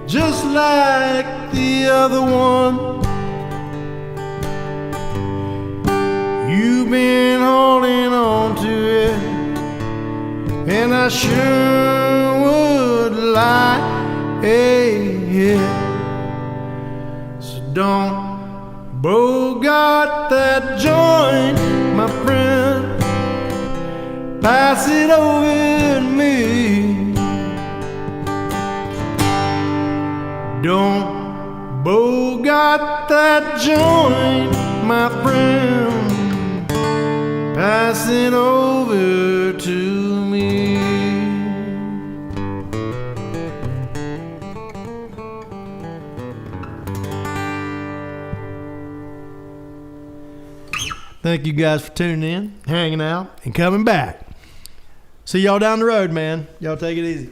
Just like the other one, you've been holding on to it, and I sure would like it. So don't bogart that joint, my friend. Pass it over to me. Don't bogart that joint, my friend. Pass it over to me. Thank you guys for tuning in, hanging out, and coming back. See y'all down the road, man. Y'all take it easy.